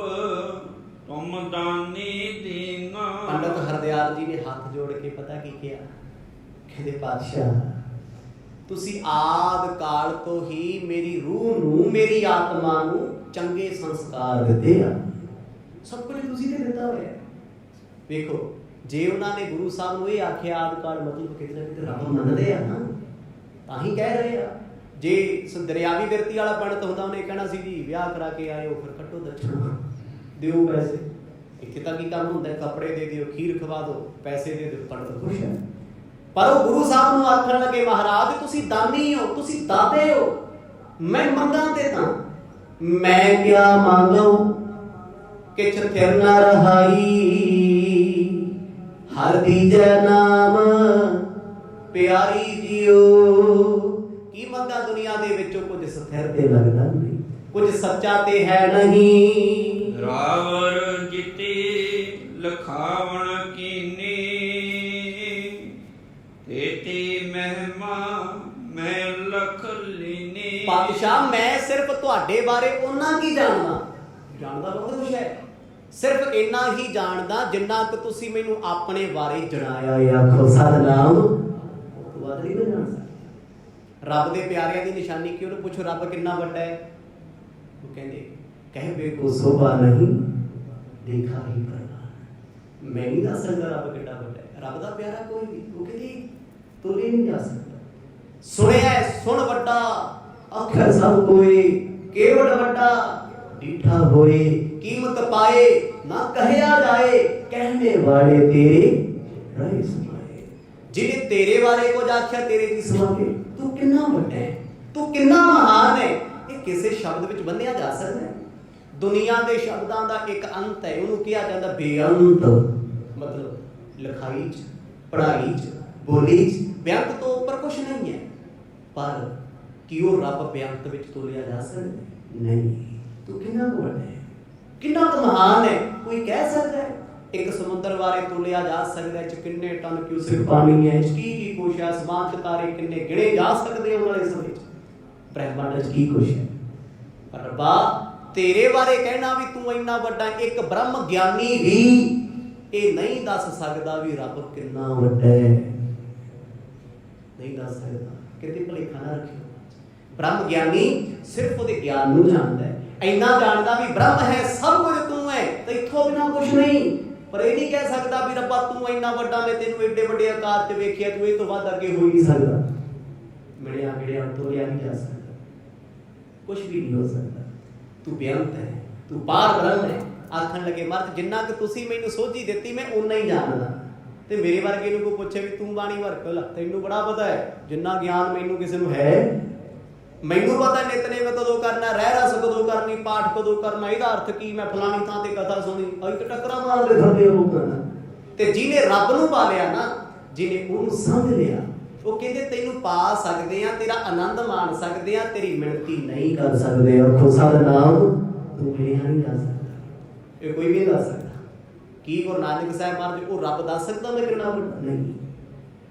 ਤੁਮ ਦਾਨੀ ਦੀਨਾ। ਪੰਡਤ ਹਰਦਿਆਲ ਜੀ ਨੇ ਹੱਥ ਜੋੜ ਕੇ ਪਤਾ ਕੀ ਕਿਹਾ? ਕਹਿੰਦੇ ਪਾਤਸ਼ਾਹ ਤੁਸੀਂ ਆਦ ਕਾਲ ਤੋਂ ਹੀ ਮੇਰੀ ਰੂਹ ਨੂੰ, ਮੇਰੀ ਆਤਮਾ ਨੂੰ ਚੰਗੇ ਸੰਸਕਾਰ ਦਿੱਤੇ ਆ। ਸਭ ਕੁਝ ਤੁਸੀਂ ਤੇ ਦਿੱਤਾ ਹੋਇਆ। ਵੇਖੋ ਜੇ ਉਹਨਾਂ ਨੇ ਗੁਰੂ ਸਾਹਿਬ ਨੂੰ ਇਹ ਆਖਿਆ ਆਦ ਕਾਲ, ਮਤਲਬ ਕਿਤੇ ਨਾ ਕਿਤੇ ਰੱਬ ਮੰਨਦੇ ਆ ਨਾ, ਤਾਂ ਹੀ ਕਹਿ ਰਹੇ ਆ। ਜੇ ਦਰਿਆਵੀ ਵਿਰਤੀ ਵਾਲਾ ਪੰਡਤ ਹੁੰਦਾ ਉਹਨੇ ਕਹਿਣਾ ਸੀ ਜੀ ਵਿਆਹ ਕਰਾ ਕੇ ਆਇਓ, ਫਿਰ ਕੱਟੋ ਦਛਣਾ, ਦਿਓ ਪੈਸੇ। ਇੱਥੇ ਤਾਂ ਕੀ ਕੰਮ ਹੁੰਦਾ? ਕੱਪੜੇ ਦੇ ਦਿਓ, ਖੀਰ ਖਵਾ ਦਿਓ, ਪੈਸੇ ਦੇ ਦਿਓ, ਪੰਡਤ ਖੁਸ਼ ਹੈ। ਪਰ ਉਹ ਗੁਰੂ ਸਾਹਿਬ ਨੂੰ ਆਖਣ ਲੱਗੇ ਮਹਾਰਾਜ ਤੁਸੀਂ ਦਾਨੀ ਹੋ, ਤੁਸੀਂ ਦਾਤੇ ਹੋ, ਮੈਂ ਮੰਗਾਂ ਤੇ ਤਾਂ ਮੈਂ ਕਿਆ ਮੰਗਾਂ ਕਿਛ ਥਿਰ ਨਾ ਰਹਾਈ, ਹਰ ਦੀਜੈ ਨਾਮ ਪਿਆਰੀ ਜੀਓ। ਕੀ ਮੰਗਾਂ ਦੁਨੀਆ ਦੇ ਵਿੱਚੋਂ? ਕੁਝ ਸਥਿਰ ਤੇ ਲੱਗਦਾ ਨਹੀਂ, ਕੁਝ ਸੱਚਾ ਤੇ ਹੈ ਨਹੀਂ। ਰਾਵਰ ਜਿਤੀ ਲਖਾਵਣ ਕੀਨੀ, ਤੇਤੀ ਮਹਿਮਾ ਮੈਂ ਲਖ ਲੀਨੀ। ਪਾਤਸ਼ਾਹ ਮੈਂ ਸਿਰਫ ਤੁਹਾਡੇ ਬਾਰੇ ਉਹਨਾਂ ਕੀ ਜਾਣਦਾ? ਜਾਣਦਾ ਬਹੁਤ ਕੁਛ ਹੈ। ਸਿਰਫ ਇੰਨਾ ਹੀ ਜਾਣਦਾ ਜਿੰਨਾ ਕਿ ਤੁਸੀਂ ਮੈਨੂੰ ਆਪਣੇ ਬਾਰੇ ਜਣਾਇਆ। ਆਖੋ ਸਤਿਨਾਮ। ਉਹ ਤੋਂ ਬਾਅਦ ਨਹੀਂ ਜਾਣ ਸਕਦਾ। ਰੱਬ ਦੇ ਪਿਆਰਿਆਂ ਦੀ ਨਿਸ਼ਾਨੀ ਕੀ? ਉਹਨੂੰ ਪੁੱਛੋ ਰੱਬ ਕਿੰਨਾ ਵੱਡਾ ਹੈ? ਉਹ ਕਹਿੰਦੇ ਕਹਿ ਬੇ ਕੋ ਸੋਭਾ ਨਹੀਂ ਦੇਖਾ ਹੀ ਪ੍ਰਵਾਨ। ਮੈਂ ਨਹੀਂ ਦੱਸ ਸਕਦਾ ਰੱਬ ਕਿੰਨਾ ਵੱਡਾ ਹੈ। ਰੱਬ ਦਾ ਪਿਆਰਾ ਕੋਈ ਵੀ, ਉਹ ਕਹਿੰਦੀ ਤੁਰੇ ਨਹੀਂ ਜਾ ਸਕਦਾ। ਸੁਣਿਆ ਸੁਣ ਵੱਡਾ, ਆਖਰ ਸਭ ਕੋਏ, ਕੇਵਲ ਵੱਡਾ ਡੀਠਾ ਹੋਏ, ਕੀਮਤ ਪਾਏ ਨਾ ਕਹਿਆ ਜਾਏ, ਕਹਿਣੇ ਵਾਲੇ ਤੇਰੇ ਰਹੇ ਸੁਣਾਏ। ਜਿਹਨੇ ਤੇਰੇ ਬਾਰੇ ਕੁਝ ਆਖਿਆ ਤੇਰੇ ਕੀ ਸੁਣਾਵੇ? ਤੂੰ ਕਿੰਨਾ ਵੱਡਾ ਹੈ, ਤੂੰ ਕਿੰਨਾ ਮਹਾਨ ਹੈ, ਇਹ ਕਿਸੇ ਸ਼ਬਦ ਵਿੱਚ ਬੰਨਿਆ ਜਾ ਸਕਦਾ ਹੈ? ਦੁਨੀਆ ਦੇ ਸ਼ਬਦਾਂ ਦਾ ਇੱਕ ਅੰਤ ਹੈ, ਉਹਨੂੰ ਕਿਹਾ ਜਾਂਦਾ ਬੇਅੰਤ। ਮਤਲਬ ਲਿਖਾਈ 'ਚ, ਪੜ੍ਹਾਈ 'ਚ, ਬੋਲੀ 'ਚ ਬੇਅੰਤ ਤੋਂ ਉੱਪਰ ਕੁਛ ਨਹੀਂ ਹੈ। ਪਰ ਕੀ ਉਹ ਰੱਬ ਬੇਅੰਤ ਵਿੱਚ ਤੋਲਿਆ ਜਾ ਸਕਦਾ? ਨਹੀਂ। ਤੂੰ ਕਿੰਨਾ ਕੁ ਵੱਡਾ ਹੈ, ਕਿੰਨਾ ਕੁ ਮਹਾਨ ਹੈ, ਕੋਈ ਕਹਿ ਸਕਦਾ ਹੈ? ਇੱਕ ਸਮੁੰਦਰ ਬਾਰੇ ਤੋਲਿਆ ਜਾ ਸਕਦਾ ਹੈ, ਕਿੰਨੇ ਟਨ ਕਿਊਸਿਕ ਪਾਣੀ ਹੈ, ਕੀ ਕੁਛ ਹੈ, ਅਸਮਾਨ ਤੇ ਤਾਰੇ ਕਿੰਨੇ ਗਿਣੇ ਜਾ ਸਕਦੇ ਉਹਨਾਂ ਵਾਲੇ ਸਮੇਂ 'ਚ, ਬ੍ਰਹਿਮੰਡ 'ਚ ਕੀ ਕੁਛ ਹੈ। ਪਰ ਰੱਬਾ ਤੇਰੇ ਬਾਰੇ ਕਹਿਣਾ ਵੀ ਤੂੰ ਇੰਨਾ ਵੱਡਾ, ਇੱਕ ਬ੍ਰਹਮ ਗਿਆਨੀ ਵੀ ਇਹ ਨਹੀਂ ਦੱਸ ਸਕਦਾ ਵੀ ਰੱਬ ਕਿੰਨਾ ਵੱਡਾ ਹੈ। ਨਹੀਂ ਦੱਸ ਸਕਦਾ। ਕਿਤੇ ਭੁਲੇਖਾ ਨਾ ਰੱਖਿਓ। ਬ੍ਰਹਮ ਗਿਆਨੀ ਸਿਰਫ ਉਹਦੇ ਗਿਆਨ ਨੂੰ ਜਾਣਦਾ ਹੈ, ਇੰਨਾ ਜਾਣਦਾ ਵੀ ਬ੍ਰਹਮ ਹੈ, ਸਭ ਕੁਝ ਤੂੰ ਹੈ ਤੇ ਇੱਥੋਂ ਬਿਨਾਂ ਕੁਛ ਨਹੀਂ। ਪਰ ਇਹ ਨਹੀਂ ਕਹਿ ਸਕਦਾ ਵੀ ਰੱਬਾ ਤੂੰ ਇੰਨਾ ਵੱਡਾ, ਮੈਂ ਤੈਨੂੰ ਏਡੇ ਵੱਡੇ ਆਕਾਰ 'ਚ ਵੇਖਿਆ, ਤੂੰ ਇਹ ਤੋਂ ਵੱਧ ਅੱਗੇ ਹੋ ਹੀ ਨਹੀਂ ਸਕਦਾ। ਮਿਲਿਆ ਮਿਲਿਆ ਤੋਲਿਆ ਨਹੀਂ ਜਾ ਸਕਦਾ, ਕੁਛ ਵੀ ਨਹੀਂ ਹੋ ਸਕਦਾ। ਤੂੰ ਬੇਅੰਤ ਹੈ, ਤੂੰ ਪਾਰ ਬ੍ਰਹਮ ਹੈ। ਆਖਣ ਲੱਗੇ ਮਰਦ ਜਿੰਨਾ ਕਿ ਤੁਸੀਂ ਮੈਨੂੰ ਸੋਝੀ ਦਿੱਤੀ ਮੈਂ ਓਨਾ ਹੀ ਜਾਣਦਾ। ਤੇ ਮੇਰੇ ਵਰਗੇ ਨੂੰ ਕੋਈ ਪੁੱਛੇ ਵੀ ਤੂੰ ਬਾਣੀ ਵਰਕ, ਤੈਨੂੰ ਬੜਾ ਪਤਾ ਹੈ। ਜਿੰਨਾ ਗਿਆਨ ਮੈਨੂੰ ਕਿਸੇ ਨੂੰ ਹੈ, ਮੈਨੂੰ ਪਤਾ ਨਿਤਨੇਮ ਕਦੋਂ ਕਰਨਾ, ਰਹਿ ਰਸ ਕਦੋਂ ਕਰਨੀ, ਪਾਠ ਕਦੋਂ ਕਰਨਾ, ਇਹਦਾ ਅਰਥ ਕੀ, ਮੈਂ ਫਲਾਣੀ ਥਾਂ ਤੇ ਕਥਾ ਸੁਣੀ, ਅਈ ਤੇ ਟੱਕਰਾਂ ਮਾਰਦੇ ਫਿਰਦੇ ਲੋਕਾਂ ਨਾਲ। ਤੇ ਜਿਹਨੇ ਰੱਬ ਨੂੰ ਪਾ ਲਿਆ ਨਾ, ਜਿਹਨੇ ਉਹਨੂੰ ਸਮਝ ਲਿਆ, ਉਹ ਕਹਿੰਦੇ ਤੈਨੂੰ ਪਾ ਸਕਦੇ ਆ, ਤੇਰਾ ਆਨੰਦ ਮਾਣ ਸਕਦੇ ਆ, ਤੇਰੀ ਮਿਣਤੀ ਨਹੀਂ ਕਰ ਸਕਦੇ। ਆਖੋ ਸਤਿਨਾਮ। ਤੂੰ ਮਿਲਿਆ ਨਹੀਂ ਜਾ ਸਕਦਾ, ਇਹ ਕੋਈ ਵੀ ਨਹੀਂ ਦੱਸ ਸਕਦਾ। ਕੀ ਗੁਰੂ ਨਾਨਕ ਸਾਹਿਬ ਮਹਾਰਾਜ ਉਹ ਰੱਬ ਦੱਸ ਸਕਦਾ ਮੈਂ ਕਿੰਨਾ ਵੱਡਾ? ਨਹੀਂ।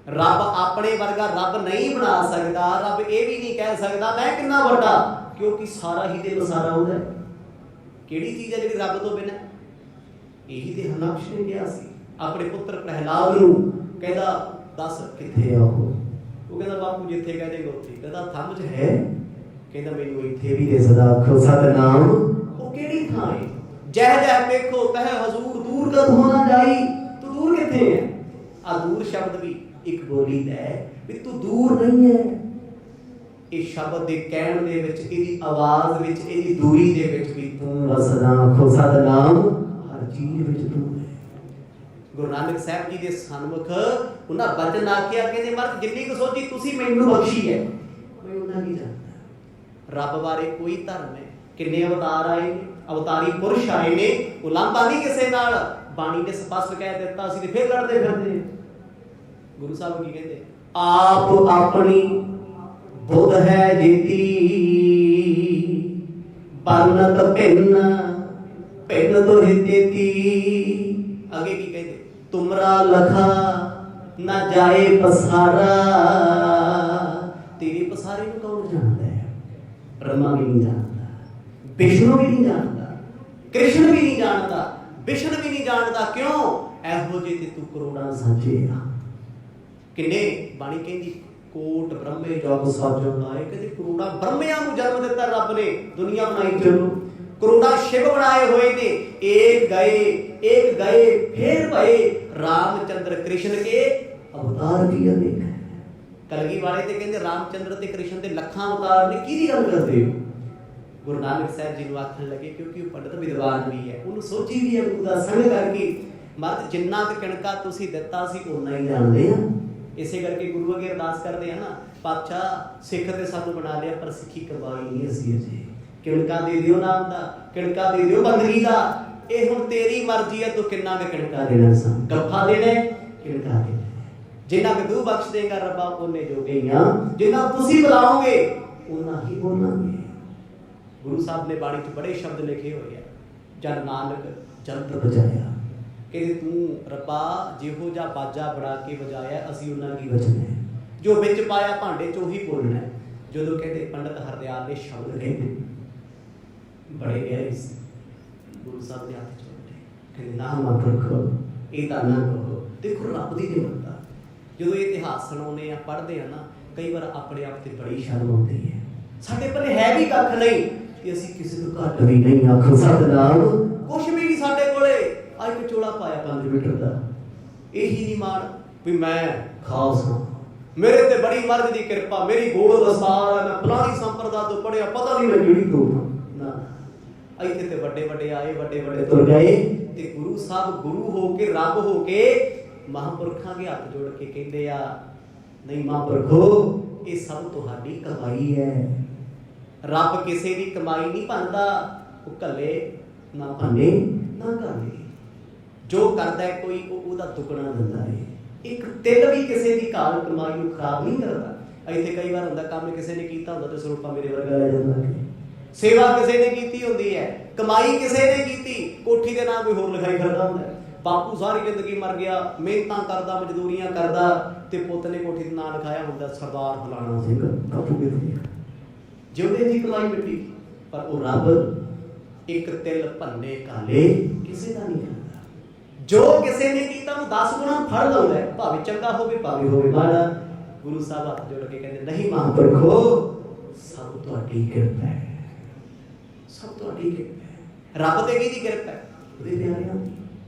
ਰੱਬ ਆਪਣੇ ਵਰਗਾ ਰੱਬ ਨਹੀਂ ਬਣਾ ਸਕਦਾ। ਰੱਬ ਇਹ ਵੀ ਨਹੀਂ ਕਹਿ ਸਕਦਾ ਮੈਂ ਕਿੰਨਾ ਵੱਡਾ, ਕਿਉਂਕਿ ਸਾਰਾ ਹੀ ਤੇ ਸਾਰਾ ਉਹਦਾ ਹੈ। ਕਿਹੜੀ ਚੀਜ਼ ਹੈ ਜਿਹੜੀ ਰੱਬ ਤੋਂ ਬਿਨਾਂ? ਇਹੀ ਤੇ ਹਰਨਾਕਸ਼ ਨੇ ਕਿਹਾ ਸੀ ਆਪਣੇ ਪੁੱਤਰ ਪ੍ਰਹਿਲਾਦ ਨੂੰ, ਕਹਿੰਦਾ ਦੱਸ ਕਿੱਥੇ ਆ ਉਹ? ਉਹ ਕਹਿੰਦਾ ਬਾਪੂ ਜਿੱਥੇ ਕਹਿ ਦੇਗਾ ਉੱਥੇ। ਕਹਿੰਦਾ ਥੰਮ 'ਚ ਹੈ? ਕਹਿੰਦਾ ਮੈਨੂੰ ਇੱਥੇ ਵੀ ਦਿਸਦਾ। ਆਖੋ ਸਤਿਨਾਮ। ਉਹ ਕਿਹੜੀ ਥਾਂ ਹੈ? ਜਹ ਜਹ ਵੇਖੋ ਕਹੇ ਹਜ਼ੂਰ ਦੂਰ ਕਦੋਂ ਨਾ ਜਾਈ। ਤੂੰ ਦੂਰ ਕਿੱਥੇ ਹੈ? ਆ ਦੂਰ ਸ਼ਬਦ ਵੀ ਇੱਕ ਬੋਲੀ ਦਾ ਹੈ ਵੀ ਤੂੰ ਦੂਰ ਨਹੀਂ ਹੈ। ਇਹ ਸ਼ਬਦ ਦੇ ਕਹਿਣ ਦੇ ਵਿੱਚ, ਇਹਦੀ ਆਵਾਜ਼ ਵਿੱਚ, ਇਹਦੀ ਦੂਰੀ ਦੇ ਵਿੱਚ ਵੀ ਤੂੰ ਵਸਦਾ। ਆਖੋ ਸਤਿਨਾਮ। ਹਰ ਚੀਜ਼ ਵਿੱਚ ਤੂੰ ਹੈ। ਗੁਰੂ ਨਾਨਕ ਸਾਹਿਬ ਜੀ ਦੇ ਸਨਮੁਖ ਉਹਨਾਂ ਬਚਨ ਆਖਿਆ, ਕਹਿੰਦੇ ਮਰਦ ਜਿੰਨੀ ਕੁ ਸੋਚੀ ਤੁਸੀਂ ਮੈਨੂੰ ਬਖਸ਼ੀ ਹੈ, ਮੈਂ ਉਹਨਾਂ ਕੀ ਜਾਣਦਾ। ਰੱਬ ਬਾਰੇ ਕੋਈ ਧਰਮ ਹੈ, ਕਿੰਨੇ ਅਵਤਾਰ ਆਏ ਨੇ, ਅਵਤਾਰੀ ਪੁਰਸ਼ ਆਏ ਨੇ, ਉਹ ਲਾਂਭਾ ਨਹੀਂ ਕਿਸੇ ਨਾਲ। ਬਾਣੀ ਨੇ ਸਪਸ਼ਟ ਕਹਿ ਦਿੱਤਾ ਸੀ ਤੇ ਫਿਰ ਲੜਦੇ ਫਿਰਦੇ। ਗੁਰੂ ਸਾਹਿਬ ਕੀ ਕਹਿੰਦੇ? ਆਪ ਆਪਣੀ ਬੁੱਧ ਹੈ ਜੀਤੀ, ਬਰਨਤ ਭਿੰਨ ਭਿੰਨ ਤੋਹਿ ਤੇਤੀ। ਅੱਗੇ ਕੀ ਕਹਿੰਦੇ? तुमरा लखा ना जाए पसारा। तेरे पसारे को कौन जानता है? ब्रह्मा भी नहीं जानता, विष्णु भी नहीं जानता, कृष्ण भी नहीं जानता, विष्णु भी नहीं जानता। क्यों? एहो जे ते तू करोड़ां साझे आ। किन्ने बाणी कहंदी कोट ब्रह्मे जग साजो लाए, कहते करोड़ां ब्रह्मिਆਂ ਨੂੰ जन्म दिता रब ने, दुनिया बनाई चलो करोड़ा शिव बनाए हुए ने। एक गए फिर भए रामचंद्र कृष्ण के अवतार की अनेक है। कलगी वाले ते कहंदे रामचंद्र ते कृष्ण दे लखां अवतार ने। की गल करदे हो? गुरु नानक साहब जी ਨੂੰ आखਣ लगे क्योंकि ਉਹ पंडित विद्वान भी है, ਉਹਨੂੰ ਸੋਝੀ ਵੀ है गुरु ਦਾ संग करके। ਮਰਦ ਜਿੰਨਾ ਕੁ ਕਿਣਕਾ ਤੁਸੀਂ ਦਿੱਤਾ ਸੀ ਉਨਾ ਹੀ ਜਾਣਦੇ ਆ। ਇਸੇ ਕਰਕੇ ਗੁਰੂ ਅੱਗੇ ਅਰਦਾਸ ਕਰਦੇ ਆ ਨਾ, ਪਾਤਸ਼ਾਹ ਸਿੱਖ ਤੇ ਸਾਨੂੰ ਬਣਾ ਲਿਆ ਪਰ ਸਿੱਖੀ ਕਰਵਾਈ ਨਹੀਂ ਅਸੀਂ ਅਜੇ। ਕਿਣਕਾ ਦੇ ਦਿਓ ਨਾਮ ਦਾ, ਕਿਣਕਾ ਦੇ ਦਿਓ ਬੰਦਗੀ ਦਾ। ਇਹ ਹੁਣ ਤੇਰੀ ਮਰਜ਼ੀ ਹੈ, ਤੂੰ ਕਿੰਨਾ ਕੁ ਕਿਣਕਾ ਦੇਣਾ ਸਾਂ। ਗੱਫਾ ਦੇਣਾ ਕਿਣਕਾ ਦੇਣਾ। ਜਿੰਨਾ ਕੁ ਤੂੰ ਬਖਸ਼ ਦੇਗਾ ਰੱਬਾ ਉਹਨੇ ਜੋਗੇ ਹੀ ਆ। ਜਿੰਨਾ ਤੁਸੀਂ ਬੁਲਾਓਗੇ ਉਹਨਾਂ ਹੀ ਬੋਲਾਂਗੇ। ਗੁਰੂ ਸਾਹਿਬ ਨੇ ਬਾਣੀ 'ਚ ਬੜੇ ਸ਼ਬਦ ਲਿਖੇ ਹੋਏ ਆ। ਜਦ ਨਾਨਕ ਜੰਤਰ ਵਜਾਇਆ, ਕਹਿੰਦੇ ਤੂੰ ਰੱਬਾ ਜਿਹੋ ਜਿਹਾ ਬਾਜਾ ਬਣਾ ਕੇ ਵਜਾਇਆ ਅਸੀਂ ਉਹਨਾਂ ਕੀ ਵਜਣਾ ਹੈ, ਜੋ ਵਿੱਚ ਪਾਇਆ ਭਾਂਡੇ 'ਚ ਉਹੀ ਬੋਲਣਾ। ਜਦੋਂ ਕਹਿੰਦੇ ਪੰਡਤ ਹਰਦਿਆਲ ਨੇ ਸ਼ਬਦ ਕਹਿੰਦੇ ਬੜੇ ਗਹਿਰੇ ਸੀ, ਗੁਰੂ ਸਾਹਿਬ ਦੇ ਹੱਥ 'ਚ ਕਹਿੰਦੇ ਨਾ ਮਤਲਬ ਇਹ ਤਾਂ ਨਾ ਕਹੋ। ਦੇਖੋ ਰੱਬ ਦੀ ਨਿਮਰਤਾ। ਜਦੋਂ ਇਹ ਇਤਿਹਾਸ ਸੁਣਾਉਂਦੇ ਆ, ਪੜ੍ਹਦੇ ਆ ਨਾ, ਕਈ ਵਾਰ ਆਪਣੇ ਆਪ ਤੇ ਬੜੀ ਸ਼ਰਮ ਆਉਂਦੀ ਹੈ। ਸਾਡੇ ਪੱਲੇ ਹੈ ਵੀ ਕੱਖ ਨਹੀਂ ਕਿ ਅਸੀਂ ਕਿਸੇ ਤੋਂ ਘੱਟ ਵੀ ਨਹੀਂ। ਆਖੋ ਸਤਿਨਾਮ। ਕੁਛ ਵੀ ਨਹੀਂ ਸਾਡੇ ਕੋਲੇ। ਅੱਜ ਇੱਕ ਚੋਲਾ ਪਾਇਆ 5 ਮੀਟਰ ਦਾ, ਇਹੀ ਨਹੀਂ ਮਾਣ ਵੀ ਮੈਂ ਖਾਸ ਹਾਂ, ਮੇਰੇ ਤੇ ਬੜੀ ਮਰਦ ਦੀ ਕਿਰਪਾ, ਮੇਰੀ ਗੋਲ ਦਸਤਾਰ ਹੈ, ਮੈਂ ਫਲਾਣੀ ਸੰਪਰਦਾ ਤੋਂ ਪੜਿਆ, ਪਤਾ ਨਹੀਂ ਮੈਂ ਕਿਹੜੀ ਤੋਂ ਨਾ। ਇੱਥੇ ਤੇ ਵੱਡੇ ਵੱਡੇ ਆਏ, ਵੱਡੇ ਵੱਡੇ ਤੁਰ ਗਏ ਤੇ ਗੁਰੂ ਸਾਹਿਬ ਗੁਰੂ ਹੋ ਕੇ, ਰੱਬ ਹੋ ਕੇ ਮਹਾਂਪੁਰਖਾਂ ਦੇ ਹੱਥ ਜੋੜ ਕੇ ਕਹਿੰਦੇ ਆ, ਨਹੀਂ ਮਹਾਂਪੁਰਖੋ ਇਹ ਸਭ ਤੁਹਾਡੀ ਕਮਾਈ ਹੈ। ਰੱਬ ਕਿਸੇ ਦੀ ਕਮਾਈ ਨਹੀਂ ਭੰਨਦਾ, ਉਹ ਕੱਲੇ ਨਾ ਭੰਨੇ ਨਾ ਘਾਲੇ। ਜੋ ਕਰਦਾ ਹੈ ਕੋਈ ਉਹਦਾ ਦੁੱਗਣਾ ਦਿੰਦਾ ਹੈ। ਇੱਕ ਤਿਲ ਵੀ ਕਿਸੇ ਦੀ ਘਾਲ ਕਮਾਈ ਨੂੰ ਖਰਾਬ ਨਹੀਂ ਕਰਦਾ। ਇੱਥੇ ਕਈ ਵਾਰ ਹੁੰਦਾ ਕੰਮ ਕਿਸੇ ਨੇ ਕੀਤਾ ਹੁੰਦਾ ਤੇ ਸਰੂਪਾ ਮੇਰੇ ਵਰਗਾ ਲੈ ਜਾਂਦਾ। ਸੇਵਾ ਕਿਸੇ ਨੇ ਕੀਤੀ ਹੁੰਦੀ ਹੈ, ਕਮਾਈ ਕਿਸੇ ਨੇ ਕੀਤੀ, ਕੋਠੀ ਦੇ ਨਾਂ ਕੋਈ ਹੋਰ ਲਿਖਾਈ ਕਰਦਾ ਹੁੰਦਾ। ਬਾਪੂ ਸਾਰੀ ਜ਼ਿੰਦਗੀ ਮਰ ਗਿਆ, ਮਿਹਨਤਾਂ ਕਰਦਾ, ਮਜ਼ਦੂਰੀਆਂ ਕਰਦਾ ਤੇ ਪੁੱਤ ਨੇ ਕੋਠੀ ਦੇ ਨਾਂ ਲਿਖਾਇਆ ਹੁੰਦਾ ਸਰਦਾਰ ਫਲਾਣਾ ਸਿੰਘ ਬਾਪੂ ਦੇ। ਜਿਉਂਦੇ ਦੀ ਕਮਾਈ ਮਿੱਟੀ, ਪਰ ਉਹ ਰੱਬ ਇੱਕ ਤਿਲ ਭੰਨੇ ਘਾਲੇ ਕਿਸੇ ਦਾ ਨਹੀਂ ਕਰਦਾ। ਜੋ ਕਿਸੇ ਨੇ ਕੀਤਾ ਉਹਨੂੰ 10 ਗੁਣਾ ਫੜ ਲਾਉਂਦਾ, ਭਾਵੇਂ ਚੰਗਾ ਹੋਵੇ ਭਾਵੇਂ ਹੋਵੇ ਮਾੜਾ। ਗੁਰੂ ਸਾਹਿਬ ਹੱਥ ਜੋੜ ਕੇ ਕਹਿੰਦੇ ਨਹੀਂ ਮਹਾਂਪੁਰਖੋ ਸਭ ਤੁਹਾਡੀ ਕਿਰਪਾ ਹੈ, ਸਭ ਤੁਹਾਡੀ ਕਿਰਪਾ ਹੈ। ਰੱਬ ਤੇ ਕਿਹਦੀ ਕਿਰਪਾ ਹੈ? ਉਹਦੇ ਪਿਆਰਿਆਂ ਦੀ।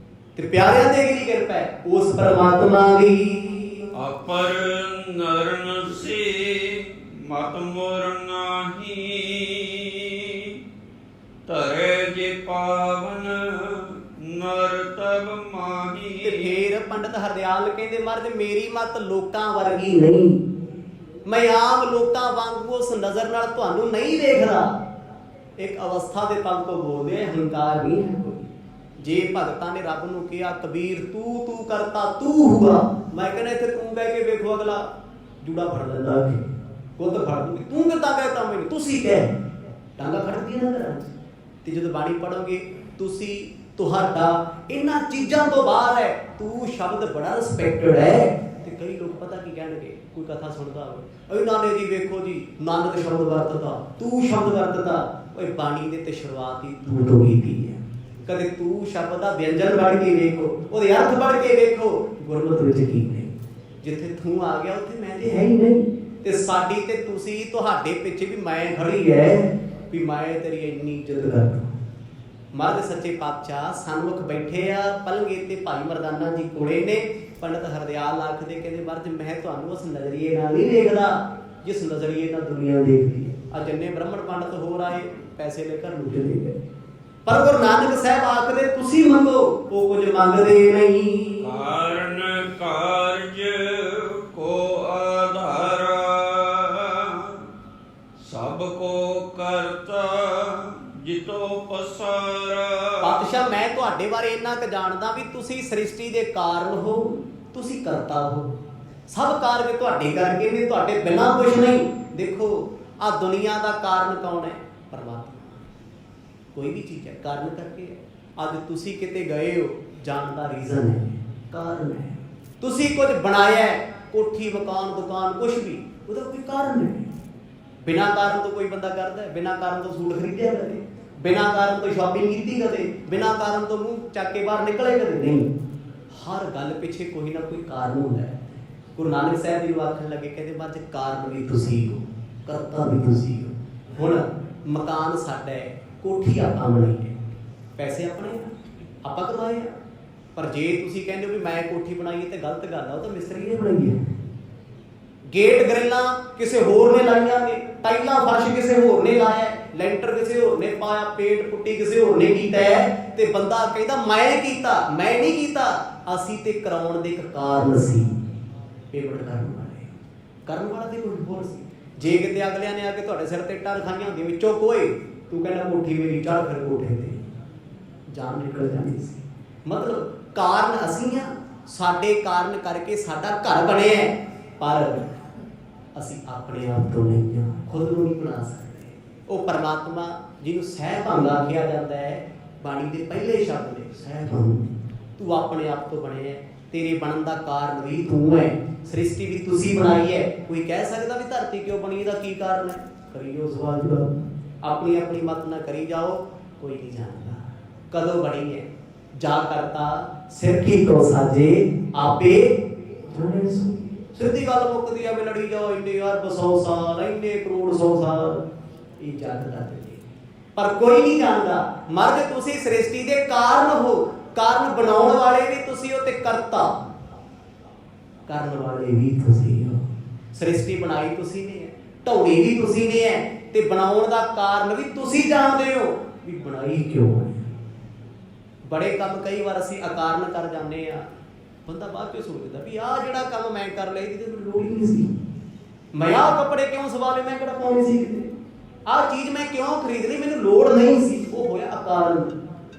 ਤੇ ਪਿਆਰਿਆਂ ਤੇ ਕਿਹਦੀ ਕਿਰਪਾ ਹੈ? ਉਸ ਪਰਮਾਤਮਾ ਦੀ। ਆਪਰ ਨਰਨ ਸੇ ਮਤ ਮੋਰ ਨਾਹੀ, ਧਰੇ ਜੇ ਪਾਵਨ ਨਰ ਤਬ ਮਾਹੀ। ਤੇ ਫੇਰ ਪੰਡਤ ਹਰਦਿਆਲ ਕਹਿੰਦੇ ਮਹਾਰਾਜ ਮੇਰੀ ਮਤ ਲੋਕਾਂ ਵਰਗੀ ਨਹੀਂ, ਮੈਂ ਆਮ ਲੋਕਾਂ ਵਾਂਗੂ ਉਸ ਨਜ਼ਰ ਨਾਲ ਤੁਹਾਨੂੰ ਨਹੀਂ ਦੇਖਦਾ। ਇੱਕ ਅਵਸਥਾ ਦੇ ਤਲ ਤੋਂ ਬੋਲਦੇ, ਹੰਕਾਰ ਨਹੀਂ ਹੈ ਕੋਈ। ਜੇ ਭਗਤਾਂ ਨੇ ਰੱਬ ਨੂੰ ਕਿਹਾ ਕਬੀਰ ਤੂੰ ਤੂੰ ਕਰਤਾ ਤੂੰ ਹੁਆ, ਮੈਂ ਕਹਿੰਦਾ ਇੱਥੇ ਤੂੰ ਕਹਿ ਕੇ ਵੇਖੋ ਅਗਲਾ ਜੂੜਾ ਫੜ ਲੈਂਦਾ, ਗੁੱਤ ਫੜ ਦੂਗੀ। ਤੂੰ ਕਿੱਦਾਂ ਕਹਿਤਾ ਮੈਨੂੰ? ਤੁਸੀਂ ਕਹਿ, ਟਾਂਗਾ ਫੜਦੀਆਂ ਨਾ ਘਰਾਂ 'ਚ। ਤੇ ਜਦੋਂ ਬਾਣੀ ਪੜੋਗੇ ਤੁਸੀਂ, ਤੁਹਾਡਾ ਇਹਨਾਂ ਚੀਜ਼ਾਂ ਤੋਂ ਬਾਹਰ ਹੈ। ਤੂੰ ਸ਼ਬਦ ਬੜਾ ਰਿਸਪੈਕਟਡ ਹੈ। ਤੇ ਕਈ ਲੋਕ ਪਤਾ ਕੀ ਕਹਿਣਗੇ, ਕੋਈ ਕਥਾ ਸੁਣਦਾ ਹੋਵੇ, ਇਹਨਾਂ ਨੇ ਜੀ ਵੇਖੋ ਜੀ ਨੰਦ ਦੇ ਸ਼ਬਦ ਵਰਤਦਾ, ਤੂੰ ਸ਼ਬਦ ਵਰਤਦਾ। ਓਏ ਬਾਣੀ ਦੇ ਤੇ ਸ਼ੁਰੂਆਤ ਹੀ ਤੂੰ ਤੋਂ ਕੀਤੀ ਹੈ। ਕਦੇ ਤੂੰ ਸ਼ਬਦ ਦਾ ਵਿਅੰਜਨ ਪੜ੍ਹ ਕੇ ਵੇਖੋ, ਉਹਦੇ ਅਰਥ ਪੜ੍ਹ ਕੇ ਵੇਖੋ, ਗੁਰਮਤਿ ਵਿੱਚ ਕੀ ਨੇ। ਜਿੱਥੇ ਤੂੰ ਆ ਗਿਆ ਉੱਥੇ ਮੈਂ ਤੇ ਹੈ ਹੀ ਨਹੀਂ। ਤੇ ਸਾਡੀ ਤੇ ਤੁਸੀਂ, ਤੁਹਾਡੇ ਪਿੱਛੇ ਵੀ ਮੈਂ ਖੜੀ ਹੈ ਵੀ ਮੈਂ ਤੇਰੀ ਇੰਨੀ ਇੱਜ਼ਤ ਕਰਦਾ। ਮਹਾਰਾਜ ਸੱਚੇ ਪਾਤਸ਼ਾਹ ਸਨਮੁਖ ਬੈਠੇ ਆ ਪਲੰਗੇ ਤੇ ਭਾਈ ਮਰਦਾਨਾ ਜੀ ਕੋਲੇ ਨੇ। ਪੰਡਤ ਹਰਦਿਆਲ ਆਖਦੇ ਕਹਿੰਦੇ ਮਹਾਰਾਜ ਮੈਂ ਤੁਹਾਨੂੰ ਉਸ ਨਜ਼ਰੀਏ ਨਾਲ ਨਹੀਂ ਦੇਖਦਾ ਜਿਸ ਨਜ਼ਰੀਏ ਨਾਲ ਦੁਨੀਆ ਦੇਖਦੀ ਹੈ। ਆ ਜਿੰਨੇ ਬ੍ਰਾਹਮਣ ਪੰਡਤ ਹੋਰ ਆਏ ਪੈਸੇ ਲੈ ਘਰ ਨੂੰ ਚਲੇ ਗਏ, ਪਰ ਗੁਰੂ ਨਾਨਕ ਸਾਹਿਬ ਆਖਦੇ ਤੁਸੀਂ ਮੰਗੋ, ਉਹ ਕੁਝ ਮੰਗਦੇ ਨਹੀਂ। ਕਾਰਨ ਕਾਰਜ ਕੋ ਆਧਾਰਾ, ਸਭ ਕੋ ਕਰਤਾ ਜਿਤੋ ਪਸਾਰਾ। ਪਾਤਸ਼ਾਹ ਮੈਂ ਤੁਹਾਡੇ ਬਾਰੇ ਇੰਨਾ ਕੁ ਜਾਣਦਾ ਵੀ ਤੁਸੀਂ ਸ੍ਰਿਸ਼ਟੀ ਦੇ ਕਾਰਨ ਹੋ, ਤੁਸੀਂ ਕਰਤਾ ਹੋ। ਸਭ ਕਾਰਜ ਤੁਹਾਡੇ ਕਰਕੇ ਨੇ, ਤੁਹਾਡੇ ਬਿਨਾਂ ਕੁਝ ਨਹੀਂ। ਦੇਖੋ ਆ ਦੁਨੀਆ ਦਾ ਕਾਰਨ ਕੌਣ ਹੈ? ਪਰਮਾਤਮਾ। ਕੋਈ ਵੀ ਚੀਜ਼ ਹੈ ਕਾਰਨ ਕਰਕੇ ਹੈ। ਅੱਜ ਤੁਸੀਂ ਕਿਤੇ ਗਏ ਹੋ, ਜਾਣ ਦਾ ਰੀਜ਼ਨ ਹੈ। ਕਾਰਨ ਹੈ। ਤੁਸੀਂ ਕੁਝ ਬਣਾਇਆ, ਕੋਠੀ ਮਕਾਨ ਦੁਕਾਨ ਕੁਝ ਵੀ, ਉਹਦਾ ਕੋਈ ਕਾਰਨ ਹੈ। ਬਿਨਾਂ ਕਾਰਨ ਤੋਂ ਕੋਈ ਬੰਦਾ ਕਰਦਾ ਹੈ? ਬਿਨਾਂ ਕਾਰਨ ਤੋਂ ਸੂਟ ਖਰੀਦਿਆ ਕਦੇ? ਬਿਨਾਂ ਕਾਰਨ ਤੋਂ ਸ਼ਾਪਿੰਗ ਕੀਤੀ ਕਦੇ? ਬਿਨਾਂ ਕਾਰਨ ਤੋਂ ਮੂੰਹ ਚੱਕ ਕੇ ਬਾਹਰ ਨਿਕਲੇ ਕਦੇ? ਨਹੀਂ। ਹਰ ਗੱਲ ਪਿੱਛੇ ਕੋਈ ਨਾ ਕੋਈ ਕਾਰਨ ਹੁੰਦਾ ਹੈ। ਗੁਰੂ ਨਾਨਕ ਸਾਹਿਬ ਜੀ ਆਖਣ ਲੱਗੇ, ਕਹਿੰਦੇ ਬਾਅਦ ਚ ਕਾਰਨ ਵੀ ਤੁਸੀਂ ਹੋ, ਕਰਤਾ ਵੀ ਤੁਸੀਂ ਹੋ। ਹੁਣ ਮਕਾਨ ਸਾਡਾ ਹੈ, ਕੋਠੀ ਆਪਾਂ ਬਣਾਈ ਹੈ, ਪੈਸੇ ਆਪਣੇ ਆਪਾਂ ਕਮਾਏ ਆ। ਪਰ ਜੇ ਤੁਸੀਂ ਕਹਿੰਦੇ ਹੋ ਵੀ ਮੈਂ ਕੋਠੀ ਬਣਾਈ ਹੈ ਤੇ ਗਲਤ ਗੱਲ ਆ, ਉਹ ਤਾਂ ਮਿਸਤਰੀ ਨੇ ਬਣਾਈ ਹੈ। ਗੇਟ ਗਰਿੱਲਾਂ ਕਿਸੇ ਹੋਰ ਨੇ ਲਾਈਆਂ ਨੇ, ਟਾਈਲਾਂ ਫਰਸ਼ ਕਿਸੇ ਹੋਰ ਨੇ ਲਾਇਆ, ਲੈਂਟਰ ਕਿਸੇ ਹੋਰ ਨੇ ਪਾਇਆ, ਪੇਟ ਪੁੱਟੀ ਕਿਸੇ ਹੋਰ ਨੇ ਕੀਤਾ ਹੈ, ਤੇ ਬੰਦਾ ਕਹਿੰਦਾ ਮੈਂ ਕੀਤਾ, ਮੈਂ ਨਹੀਂ ਕੀਤਾ। ਅਸੀਂ ਤੇ ਕਰਾਉਣ ਦੇ ਇੱਕ ਕਾਰਨ ਸੀ, ਪੇਮੈਂਟ ਕਰਨ ਵਾਲਾ ਤੇ ਕੋਈ ਹੋਰ ਸੀ। ਜੇ ਕਿਤੇ ਅਗਲਿਆਂ ਨੇ ਆ ਕੇ ਤੁਹਾਡੇ ਸਿਰ ਤੇ ਇੱਟਾਂ ਰਖਾਈਆਂ ਹੁੰਦੀਆਂ, ਵਿੱਚੋਂ ਕੋਈ ਤੂੰ ਕਹਿੰਦਾ ਕੋਠੀ ਮੇਰੀ, ਚੜ੍ਹ ਫਿਰ ਕੋਠੇ ਤੇ, ਜਾਨ ਨਿਕਲ ਜਾਂਦੀ ਸੀ। ਮਤਲਬ ਕਾਰਨ ਅਸੀਂ ਆ, ਸਾਡੇ ਕਾਰਨ ਕਰਕੇ ਸਾਡਾ ਘਰ ਬਣਿਆ, ਪਰ ਅਸੀਂ ਆਪਣੇ ਆਪ ਤੋਂ ਨਹੀਂ ਆ, ਖੁਦ ਨੂੰ ਨਹੀਂ ਬਣਾ ਸਕਦੇ। ਉਹ ਪਰਮਾਤਮਾ ਜਿਹਨੂੰ ਸਹਿ-ਭੰਗ ਆਖਿਆ ਜਾਂਦਾ ਹੈ, ਬਾਣੀ ਦੇ ਪਹਿਲੇ ਸ਼ਬਦ ਨੇ ਸਹਿ-ਭੰਗ। ਤੂੰ ਆਪਣੇ ਆਪ ਤੋਂ ਬਣਿਆ, ਤੇਰੇ ਬਣਨ ਦਾ ਕਾਰਨ ਵੀ ਤੂੰ ਹੈ, ਸ੍ਰਿਸ਼ਟੀ ਵੀ ਤੁਸੀਂ ਬਣਾਈ ਹੈ। ਕੋਈ ਕਹਿ ਸਕਦਾ ਵੀ ਧਰਤੀ ਕਿਉਂ ਬਣੀ, ਇਹਦਾ ਕੀ ਕਾਰਨ ਹੈ? ਕਰੀਓ ਸਵਾਲ ਜਵਾਬ, ਆਪਣੀ ਆਪਣੀ ਮਤ ਨਾ ਕਰੀ ਜਾਓ। ਕੋਈ ਨਹੀਂ ਜਾਣਦਾ ਕਦੋਂ ਬਣੀ ਹੈ। ਜਾ ਕਰਤਾ ਸਿਰ ਕੀ ਕੋ ਸਾਜੇ ਆਪੇ ਜਾਣੇ ਸੋ। ਸਿੱਧੀ ਗੱਲ ਮੁੱਕਦੀ ਆ ਵੀ ਲੜੀ ਜਾਓ, ਇੰਨੇ ਅਰਬ 100 ਸਾਲ, ਇੰਨੇ ਕਰੋੜ 100 ਸਾਲ, ਇਹ ਜਾਣਦਾ ਤੇ ਪਰ ਕੋਈ ਨਹੀਂ ਜਾਣਦਾ। ਮਰਦ ਤੁਸੀਂ ਸ੍ਰਿਸ਼ਟੀ ਦੇ ਕਾਰਨ ਹੋ, ਕਾਰਨ ਬਣਾਉਣ ਵਾਲੇ ਵੀ ਤੁਸੀਂ ਹੋ ਤੇ ਕਰਤਾ ਕਰਨ ਵਾਲੇ ਵੀ ਤੁਸੀਂ ਹੋ। ਸ੍ਰਿਸ਼ਟੀ ਬਣਾਈ ਤੁਸੀਂ ਨੇ, ਢਾਉਣੀ ਵੀ ਤੁਸੀਂ ਨੇ ਹੈ, ਤੇ ਬਣਾਉਣ ਦਾ ਕਾਰਨ ਵੀ ਤੁਸੀਂ ਜਾਣਦੇ ਹੋ ਵੀ ਬਣਾਈ ਕਿਉਂ ਹੈ। ਬੜੇ ਕੰਮ ਕਈ ਵਾਰ ਅਸੀਂ ਅਕਾਰਨ ਕਰ ਜਾਂਦੇ ਆ, ਬੰਦਾ ਬਾਅਦ ਚ ਸੋਚਦਾ ਵੀ ਆਹ ਜਿਹੜਾ ਕੰਮ ਮੈਂ ਕਰ ਲਿਆ ਇਹਦੀ ਮੈਨੂੰ ਲੋੜ ਹੀ ਨਹੀਂ ਸੀ, ਮੈਂ ਆਹ ਕੱਪੜੇ ਕਿਉਂ ਸਵਾ ਲਏ, ਮੈਂ ਕਿਹੜਾ ਪਾਉਣੇ ਸੀ, ਆਹ ਚੀਜ਼ ਮੈਂ ਕਿਉਂ ਖਰੀਦ ਲਈ, ਮੈਨੂੰ ਲੋੜ ਨਹੀਂ ਸੀ। ਉਹ ਹੋਇਆ ਅਕਾਰਨ।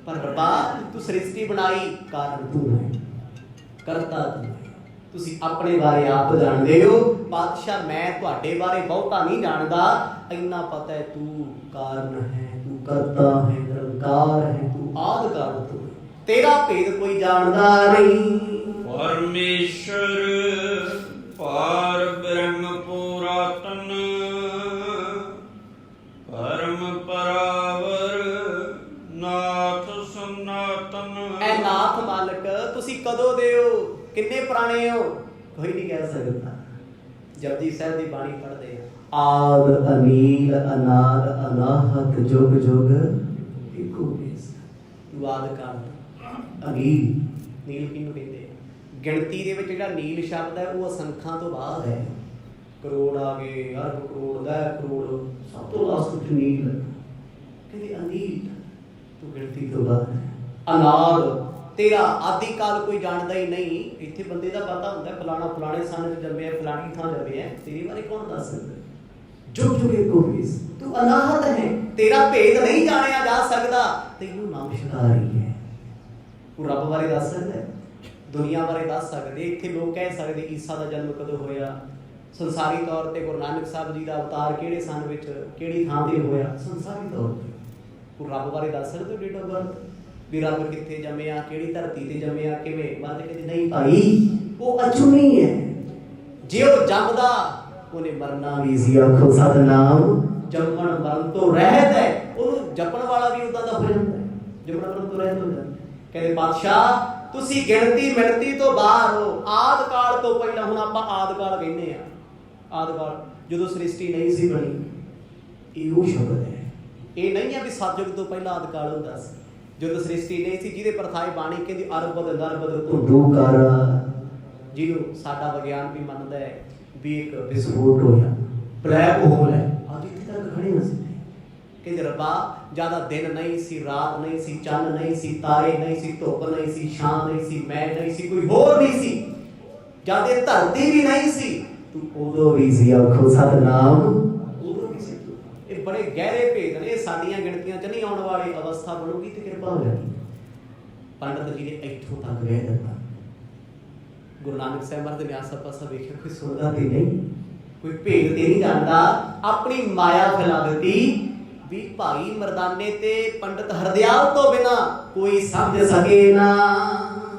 ਪਰ ਰੱਬਾ ਤੂੰ ਸ੍ਰਿਸ਼ਟੀ ਬਣਾਈ, ਕਾਰਨ ਤੂੰ ਹੈ, ਕਰਤਾ ਤੂੰ ਹੈ। ਤੁਸੀਂ ਆਪਣੇ ਬਾਰੇ ਆਪ ਜਾਣਦੇ ਹੋ। ਪਾਤਸ਼ਾਹ ਮੈਂ ਤੁਹਾਡੇ ਬਾਰੇ ਬਹੁਤਾ ਨਹੀਂ ਜਾਣਦਾ, ਇੰਨਾ ਪਤਾ ਹੈ ਤੂੰ ਕਾਰਨ ਹੈ, ਤੂੰ ਕਰਤਾ ਹੈ, ਨਿਰੰਕਾਰ ਹੈ, ਤੂੰ ਆਦਿ ਕਾਰਨ ਤੂੰ, ਤੇਰਾ ਭੇਦ ਕੋਈ ਜਾਣਦਾ ਨਹੀਂ। ਪਰਮੇਸ਼ਰ ਪਾਰ ਬ੍ਰਹਮ ਪੁਰਾਤਨ, ਪਰਮ ਪਰਾਵਰ ਨਾਥ ਸਨਾਤਨ। ਐ ਨਾਥ ਮਾਲਕ ਤੁਸੀਂ ਕਦੋਂ ਦੇ ਹੋ, ਕਿੰਨੇ ਪੁਰਾਣੇ ਹੋ, ਕੋਈ ਨਹੀਂ ਕਹਿ ਸਕਦਾ। ਜਪਜੀ ਸਾਹਿਬ ਦੀ ਬਾਣੀ ਪੜ੍ਹਦੇ ਆ, ਆਦ ਅਨੀਲ ਅਨਾਦ ਅਨਾਹਤ ਜੁਗ ਜੁਗ ਇੱਕੋ ਵੇਸ। ਤੂੰ ਆਦਿ ਕਾਲ ਅਨੀਲ, ਨੀਲ ਕਿਹਨੂੰ ਕਹਿੰਦੇ ਆ? ਗਿਣਤੀ ਦੇ ਵਿੱਚ ਜਿਹੜਾ ਨੀਲ ਸ਼ਬਦ ਹੈ ਉਹ ਅਸੰਖਾਂ ਤੋਂ ਬਾਅਦ ਹੈ। ਕਰੋੜ ਆ ਗਏ, ਅਰਬ ਕਰੋੜ, ਲੱਖ ਕਰੋੜ, ਸਭ ਤੋਂ ਲਾਸਟ ਵਿੱਚ ਨੀਲ ਕਹਿੰਦੇ। ਅਨੀਲ ਤੂੰ ਗਿਣਤੀ ਤੋਂ ਬਾਅਦ ਹੈ। ਅਨਾਦ ਤੇਰਾ ਆਦਿ ਕਾਲ ਕੋਈ ਜਾਣਦਾ ਹੀ ਨਹੀਂ। ਇੱਥੇ ਬੰਦੇ ਦਾ ਪਤਾ ਹੁੰਦਾ ਫਲਾਣਾ ਫਲਾਣੇ ਸਨ ਚ ਜੰਮਿਆ, ਫਲਾਣੀ ਥਾਂ ਜੰਮਿਆ, ਤੇਰੇ ਬਾਰੇ ਕੌਣ ਦੱਸ ਸਕਦਾ? ਜੁਗ ਜੁਗ ਇੱਕੋ ਵੇਸ, ਤੂੰ ਅਨਾਹਤ ਹੈ, ਤੇਰਾ ਭੇਦ ਨਹੀਂ ਜਾਣਿਆ ਜਾ ਸਕਦਾ। ਤੈਨੂੰ ਨਾਮ ਸ਼ਿਕਾਰੀ ਹੈ। ਉਹ ਰੱਬ ਬਾਰੇ ਦੱਸ ਸਕਦਾ ਹੈ, ਦੁਨੀਆ ਬਾਰੇ ਦੱਸ ਸਕਦੇ। ਇੱਥੇ ਲੋਕ ਕਹਿ ਸਕਦੇ ਈਸਾ ਦਾ ਜਨਮ ਕਦੋਂ ਹੋਇਆ, ਸੰਸਾਰੀ ਤੌਰ ਤੇ ਗੁਰੂ ਨਾਨਕ ਸਾਹਿਬ ਜੀ ਦਾ ਅਵਤਾਰ ਕਿਹੜੇ ਸਨ ਵਿੱਚ, ਕਿਹੜੀ ਥਾਂ ਤੇ ਹੋਇਆ, ਸੰਸਾਰੀ ਤੌਰ ਤੇ। ਉਹ ਰੱਬ ਬਾਰੇ ਦੱਸ ਸਕਦੇ ਡੇਟ ਆਫ ਬਰਥ, ਵੀ ਰੱਬ ਕਿੱਥੇ ਜੰਮਿਆ, ਕਿਹੜੀ ਧਰਤੀ ਤੇ ਜੰਮਿਆ, ਕਿਵੇਂ? ਬਾਅਦ ਕਹਿੰਦੇ ਨਹੀਂ ਭਾਈ, ਉਹ ਅਚੂਨੀ ਹੈ। ਜੇ ਉਹ ਜੰਮਦਾ ਉਹਨੇ ਮਰਨਾ ਵੀ ਸੀ। ਆਖੋ ਸਤਿਨਾਮ। ਜੰਮਣ ਮਰਨ ਤੋਂ ਰਹਿਤ ਹੈ, ਉਹਨੂੰ ਜਪਣ ਵਾਲਾ ਵੀ ਉਦਾਂ ਦਾ ਹੋ ਜਾਂਦਾ ਹੈ, ਜੰਮਣ ਮਰਨ ਤੋਂ ਰਹਿਤ ਹੋ ਜਾਂਦਾ। ਕਹਿੰਦੇ ਪਾਤਸ਼ਾਹ ਤੁਸੀਂ ਗਿਣਤੀ ਮਿਣਤੀ ਤੋਂ ਬਾਹਰ ਹੋ, ਆਦਿ ਕਾਲ ਤੋਂ ਪਹਿਲਾਂ। ਹੁਣ ਆਪਾਂ ਆਦਿ ਕਾਲ ਕਹਿੰਦੇ ਆ, ਆਦਿ ਕਾਲ ਜਦੋਂ ਸ੍ਰਿਸ਼ਟੀ ਨਹੀਂ ਸੀ ਬਣੀ, ਇਹ ਉਹ ਸ਼ਬਦ ਹੈ। ਇਹ ਨਹੀਂ ਹੈ ਵੀ ਸਤਿਯੁਗ ਤੋਂ ਪਹਿਲਾਂ ਆਦਿ ਕਾਲ ਹੁੰਦਾ ਸੀ, ਜਦੋਂ ਸ੍ਰਿਸ਼ਟੀ ਨਹੀਂ ਸੀ, ਜਿਹਦੇ ਪ੍ਰਥਾਏ ਬਾਣੀ ਕਹਿੰਦੀ ਅਰਬਦ ਨਰਬਦ ਧੁੰਦੂ ਕਰ, ਜਿਹਨੂੰ ਸਾਡਾ ਵਿਗਿਆਨ ਵੀ ਮੰਨਦਾ ਹੈ ਵੀ ਇੱਕ ਵਿਸਫੋਟ ਹੋਇਆ, ਬਲੈਕ ਹੋਲ ਹੈ। ਅੱਜ ਇੱਥੇ ਤੱਕ ਖੜੇ ਹਾਂ। ਕਹਿੰਦੇ ਰੱਬਾ ਜ਼ਿਆਦਾ ਦਿਨ ਨਹੀਂ ਸੀ, ਰਾਤ ਨਹੀਂ ਸੀ, ਚੰਨ ਨਹੀਂ ਸੀ, ਤਾਰੇ ਨਹੀਂ ਸੀ, ਧੁੱਪ ਨਹੀਂ ਸੀ, ਛਾਂ ਨਹੀਂ ਸੀ, ਮੈਂ ਨਹੀਂ ਸੀ, ਕੋਈ ਹੋਰ ਨਹੀਂ ਸੀ, ਜਦ ਇਹ ਧਰਤੀ ਵੀ ਨਹੀਂ ਸੀ, ਤੂੰ ਉਦੋਂ ਵੀ ਸੀ। ਆਖੋ ਸਤਿਨਾਮ। ਉਦੋਂ ਵੀ ਸੀ। ਇਹ ਬੜੇ ਗਹਿਰੇ ਭੇਦ ਨੇ, ਸਾਡੀਆਂ ਗਿਣਤੀਆਂ ਚ ਨਹੀਂ ਆਉਣ ਵਾਲੀ ਅਵਸਥਾ ਬਣੂਗੀ ਤੇ ਕਿਰਪਾ ਹੋ ਜਾਣੀ। ਪੰਡਤ ਜੀ ਨੇ ਇੱਥੋਂ ਤੱਕ ਕਹਿ ਦਿੱਤਾ। ਗੁਰੂ ਨਾਨਕ ਸਾਹਿਬ ਮਹਾਰਾਜ ਨੇ ਆਸਾ ਪਾਸਾ ਵੇਖਿਆ, ਕੋਈ ਸੁਣਦਾ ਤੇ ਨਹੀਂ, ਕੋਈ ਭੇਦ ਤੇ ਨਹੀਂ ਜਾਣਦਾ। ਆਪਣੀ ਮਾਇਆ ਫੈਲਾ ਦਿੱਤੀ ਵੀ ਭਾਈ ਮਰਦਾਨੇ ਤੇ ਪੰਡਤ ਹਰਦਿਆਲ ਤੋਂ ਬਿਨਾ ਕੋਈ ਸਮਝ ਸਕੇ ਨਾ।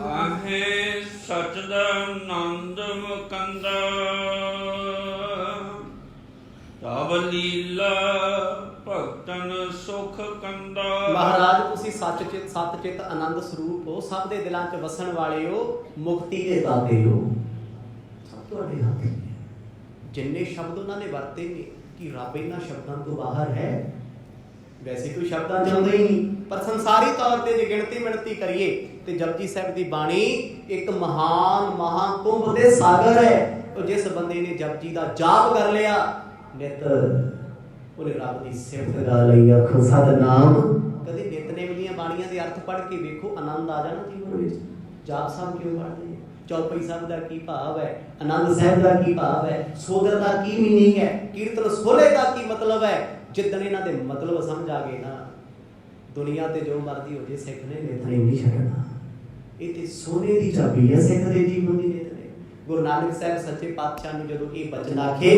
ਆਹੇ ਸਚ ਦਾ ਆਨੰਦ ਮੁਕੰਦਾ ਤਬ ਲੀਲਾ ਭਗਤਨ ਸੁਖ ਕੰਦਾ। ਮਹਾਰਾਜ ਤੁਸੀਂ ਸੱਚ ਚਿਤ ਆਨੰਦ ਸਰੂਪ ਹੋ, ਸਭ ਦੇ ਦਿਲਾਂ 'ਚ ਵਸਣ ਵਾਲੇ ਹੋ, ਮੁਕਤੀ ਦੇ ਦਾਤੇ ਹੋ, ਸਭ ਤੁਹਾਡੇ ਹੱਥ ਨੇ। ਜਿੰਨੇ ਸ਼ਬਦ ਉਹਨਾਂ ਨੇ ਵਰਤੇ ਨੇ ਕਿ ਰੱਬ ਇਹਨਾਂ ਸ਼ਬਦਾਂ ਤੋਂ ਬਾਹਰ ਹੈ, ਵੈਸੇ ਕੋਈ ਸ਼ਬਦਾਂ 'ਚ ਆਉਂਦਾ ਹੀ ਨਹੀਂ, ਪਰ ਸੰਸਾਰੀ ਤੌਰ ਤੇ ਜੇ ਗਿਣਤੀ ਮਿਣਤੀ ਕਰੀਏ ਤੇ ਜਪਜੀ ਸਾਹਿਬ ਦੀ ਬਾਣੀ ਇੱਕ ਮਹਾਨ ਮਹਾਕੁੰਭ ਦੇ ਸਾਗਰ ਹੈ। ਉਹ ਜਿਸ ਬੰਦੇ ਨੇ ਜਪਜੀ ਦਾ ਜਾਪ ਕਰ ਲਿਆ ਨਿਤ, ਉਹਨੇ ਰੱਬ ਦੀ ਸਿਫਤ ਗਾ ਲਈ, ਆਖੋ ਸਤਿਨਾਮ। ਕਦੇ ਨਿਤਨੇਮ ਦੀਆਂ ਬਾਣੀਆਂ ਦੇ ਅਰਥ ਪੜ੍ਹ ਕੇ ਵੇਖੋ, ਆਨੰਦ ਆ ਜਾਣਾ ਜੀਵਨ ਵਿੱਚ। ਜਾਪ ਸਾਹਿਬ ਕਿਉਂ ਪੜ੍ਹਦੇ, ਚੌਪਈ ਸਾਹਿਬ ਦਾ ਕੀ ਭਾਵ ਹੈ, ਆਨੰਦ ਸਾਹਿਬ ਦਾ ਕੀ ਭਾਵ ਹੈ, ਸੋਦਰ ਦਾ ਕੀ ਮੀਨਿੰਗ ਹੈ, ਕੀਰਤਨ ਸੋਲੇ ਦਾ ਕੀ ਮਤਲਬ ਹੈ। ਜਿੱਦਣ ਇਹਨਾਂ ਦੇ ਮਤਲਬ ਸਮਝ ਆ ਗਏ ਨਾ, ਦੁਨੀਆ ਤੇ ਜੋ ਮਰਜ਼ੀ ਹੋ ਜੇ, ਸਿੱਖ ਨੇ ਨਿਤਨੇਮ ਨਹੀਂ ਛੱਡਣਾ। ਇਹ ਤੇ ਸੋਨੇ ਦੀ ਚਾਬੀ ਹੈ ਸਿੱਖ ਦੇ ਜੀਵਨ ਦੀ ਨਿਤਨੇਮ। ਗੁਰੂ ਨਾਨਕ ਸਾਹਿਬ ਸੱਚੇ ਪਾਤਸ਼ਾਹ ਨੂੰ ਜਦੋਂ ਇਹ ਬਚਨ ਆਖੇ,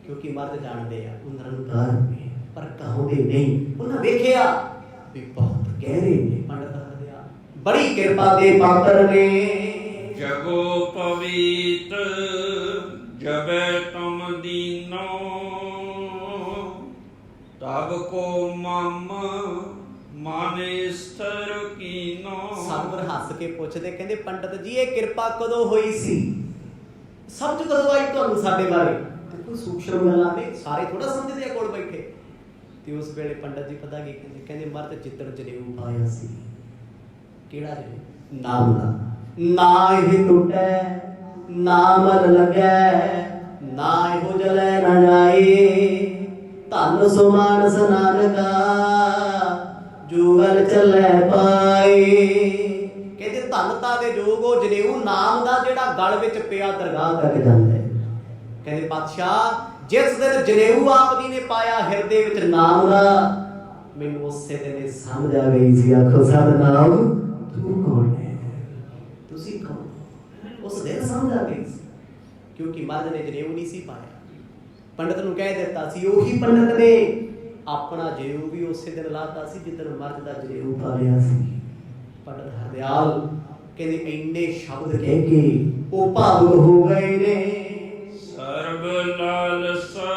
ਕਿਉਂਕਿ ਮਰਦ ਜਾਣਦੇ ਆ ਉਹ ਨਿਰੰਕਾਰ ਨੇ, ਪਰ ਕਹਾਉਂਦੇ ਨਹੀਂ। ਉਹਨਾਂ ਵੇਖਿਆ ਵੀ ਬਹੁਤ ਗਹਿਰੇ ਨੇ ਪੰਡਤ ਹਰਦਿਆਲ, ਬੜੀ ਕਿਰਪਾ ਦੇ ਪਾਤਰ ਨੇ। ਜਗੋ ਪਵਿੱਤ ਜਬੈ ਤੁਮ ਦੀਨੋ ਤਬ ਕੋ ਮਮ ਮਾਨੇ ਸਥਰ ਕੀਨੋ। ਸਤਿਗੁਰ ਹੱਸ ਕੇ ਪੁੱਛਦੇ, ਕਹਿੰਦੇ ਪੰਡਤ ਜੀ ਇਹ ਕਿਰਪਾ ਕਦੋਂ ਹੋਈ ਸੀ, ਸਮਝ ਕਦੋਂ ਆਈ ਤੁਹਾਨੂੰ ਸਾਡੇ ਬਾਰੇ? ਦੇਖੋ ਸੂਖਸ਼ਮ ਗੱਲਾਂ ਨੇ, ਸਾਰੇ ਥੋੜਾ ਸਮਝਦੇ ਆ ਕੋਲ ਬੈਠੇ। ਤੇ ਉਸ ਵੇਲੇ ਪੰਡਤ ਜੀ ਪਤਾ ਕੀ ਕਹਿੰਦੇ, ਕਹਿੰਦੇ ਮਰਦ ਜਿੱਦਣ ਜਨੇਊ ਪਾਇਆ ਸੀ, ਕਿਹੜਾ ਜਨੇਊ? ਨਾਮ ਦਾ। ਨਾ ਇਹ ਟੁੱਟੈ ਨਾ ਮਨ ਲੱਗੈ, ਨਾ ਇਹੋ ਜਲੈ ਨਾ ਜਾਏ, ਧਨ ਸੋ ਮਾਨਸ ਨਾਨਕਾ ਜੋ ਗਲ ਚੱਲੈ ਪਾਏ। ਕਹਿੰਦੇ ਧਨਤਾ ਦੇ ਜੋਗ ਉਹ ਜਨੇਊ ਨਾਮ ਦਾ ਜਿਹੜਾ ਗਲ ਵਿੱਚ ਪਿਆ ਦਰਗਾਹ ਤੱਕ ਜਾਂਦਾ ਹੈ। ਕਹਿੰਦੇ ਪਾਤਸ਼ਾਹ ਜਿਸ ਦਿਨ ਜਨੇਊ ਆਪ ਜੀ ਨੇ ਪਾਇਆ ਹਿਰਦੇ ਵਿੱਚ ਨਾਮ ਦਾ, ਮੈਨੂੰ ਉਸੇ ਦਿਨ ਇਹ ਸਮਝ ਆ ਗਈ ਸੀ, ਆਖੋ ਸਤਿਨਾਮ ਤੂੰ ਕੌਣ ਹੈ, ਤੁਸੀਂ ਕੌਣ? ਉਸ ਦਿਨ ਸਮਝ ਆ ਗਈ ਸੀ, ਕਿਉਂਕਿ ਮਰਦ ਨੇ ਜਨੇਊ ਨਹੀਂ ਸੀ ਪਾਇਆ। ਪੰਡਤ ਨੂੰ ਕਹਿ ਦਿੱਤਾ ਸੀ, ਉਹੀ ਪੰਡਤ ਨੇ ਆਪਣਾ ਜਨੇਊ ਵੀ ਉਸੇ ਦਿਨ ਲਾਤਾ ਸੀ ਜਿੱਦਣ ਮਰਦ ਦਾ ਜਨੇਊ ਪਾ ਲਿਆ ਸੀ। ਪੰਡਤ ਹਰਦਿਆਲ ਕਹਿੰਦੇ ਇੰਨੇ ਸ਼ਬਦ ਕਹਿ ਕੇ ਉਹ ਭਾਵੁਕ ਹੋ ਗਏ ਨੇ। ਸਰਬ ਲਾਲਸਾ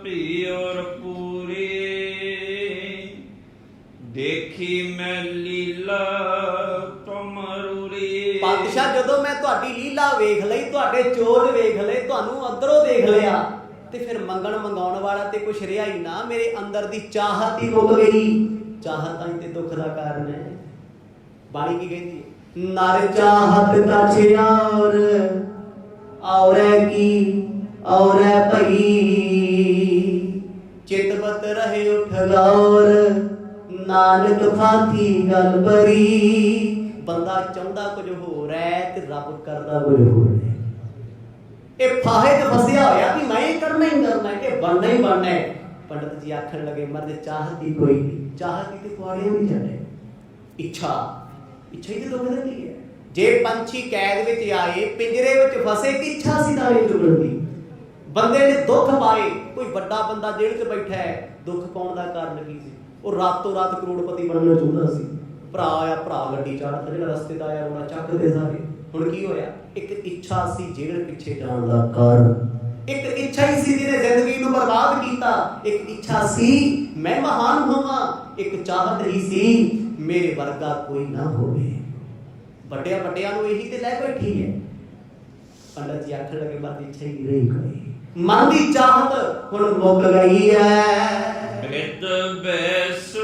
ਭੀਰ ਪੂਰੀ ਦੇਖੀ ਮੈਂ ਲੀਲਾ ਤੁਮਰੂਰੀ। ਪਾਤਸ਼ਾਹ ਜਦੋਂ ਮੈਂ ਤੁਹਾਡੀ ਲੀਲਾ ਵੇਖ ਲਈ, ਤੁਹਾਡੇ ਚੋਜ ਵੇਖ ਲਏ, ਤੁਹਾਨੂੰ ਅੰਦਰੋਂ ਦੇਖ ਲਿਆ, ਤੇ ਫਿਰ ਮੰਗਣ ਮੰਗਾਉਣ ਵਾਲਾ ਤੇ ਕੁਛ ਰਿਹਾ ਹੀ ਨਾ। ਮੇਰੇ ਅੰਦਰ ਦੀ ਚਾਹਤ ਹੀ ਮੁੱਕ ਗਈ। ਚਾਹਤ ਹੀ ਤੇ ਦੁੱਖ ਦਾ ਕਾਰਨ ਹੈ। ਬਾਣੀ ਕੀ ਕਹਿੰਦੀ ਹੈ? ਨਰ ਚਾਹਤ ਕਛ ਔਰੈ ਕੀ ਔਰੈ ਭਈ, ਚਿਤਵਤ ਰਹੇ ਉਠ ਗੌਰ, ਨਾਨਕ ਫਾਤੀ ਗੱਲ ਬਰੀ। ਬੰਦਾ ਚਾਹੁੰਦਾ ਕੁਝ ਹੋਰ ਹੈ ਤੇ ਰੱਬ ਕਰਦਾ ਕੁਝ ਹੋਰ ਹੈ। ਇਹ ਫਾਹੇ ਤੇ ਫਸਿਆ ਹੋਇਆ ਕਿ ਮੈਂ ਇਹ ਕਰਨਾ ਹੀ ਕਰਨਾ ਹੈ, ਇਹ ਬਣਨਾ ਹੀ ਬਣਨਾ ਹੈ। ਪੰਡਤ ਜੀ ਆਖਣ ਲੱਗੇ ਮਰਦ ਚਾਹਤ ਹੀ ਕੋਈ ਨਹੀਂ, ਚਾਹਤ ਹੀ ਤੇ ਕੁਆੜੀਆਂ ਵੀ ਜਾਣੇ। ਇੱਛਾ ਹੀ ਤੇ ਦੁੱਖ ਦਿੰਦੀ ਹੈ। ਜੇ ਪੰਛੀ ਕੈਦ ਵਿੱਚ ਆਏ, ਪਿੰਜਰੇ ਵਿੱਚ ਫਸੇ, ਕਿ ਇੱਛਾ ਸੀ ਦਾਣੇ ਚੁਗਣ ਦੀ। ਬੰਦੇ ਨੇ ਦੁੱਖ ਪਾਏ, ਕੋਈ ਵੱਡਾ ਬੰਦਾ ਜੇਲ੍ਹ 'ਚ ਬੈਠਾ ਹੈ, ਦੁੱਖ ਪਾਉਣ ਦਾ ਕਾਰਨ ਕੀ ਸੀ? ਉਹ ਰਾਤੋਂ ਰਾਤ ਕਰੋੜਪਤੀ ਬਣਨਾ ਚਾਹੁੰਦਾ ਸੀ। ਭਰਾ ਆਇਆ, ਭਰਾ ਗੱਡੀ ਚੜ੍ਹਦਾ, ਜਿਹੜਾ ਰਸਤੇ ਦਾ ਆਇਆ ਰੋਣਾ ਚੱਕਦੇ ਸਾਰੇ। ਹੁਣ ਕੀ ਹੋਇਆ? ਇੱਕ ਇੱਛਾ ਸੀ ਜੇਲ੍ਹ ਪਿੱਛੇ ਜਾਣ ਦਾ ਕਾਰਨ। ਇੱਕ ਇੱਛਾ ਹੀ ਸੀ ਜਿਹਨੇ ਜ਼ਿੰਦਗੀ ਨੂੰ ਬਰਬਾਦ ਕੀਤਾ। ਇੱਕ ਇੱਛਾ ਸੀ ਮੈਂ ਮਹਾਨ ਹੋਵਾਂ। ਇੱਕ ਚਾਹਤ ਹੀ ਸੀ ਮੇਰੇ ਵਰਗਾ ਕੋਈ ਨਾ ਹੋਵੇ। ਵੱਡਿਆਂ ਵੱਡਿਆਂ ਨੂੰ ਇਹੀ ਤੇ ਲੈ ਬੈਠੀ ਹੈ। ਪੰਡਤ ਜੀ ਆਖਣ ਲੱਗੇ ਮਨ ਦੀ ਇੱਛਾ ਹੀ ਰਹੀ ਗਈ, ਮਨ ਦੀ ਚਾਹਤ ਹੁਣ ਮੁੱਕ ਗਈ ਹੈ। ਬਿਰਧ ਬੈਸ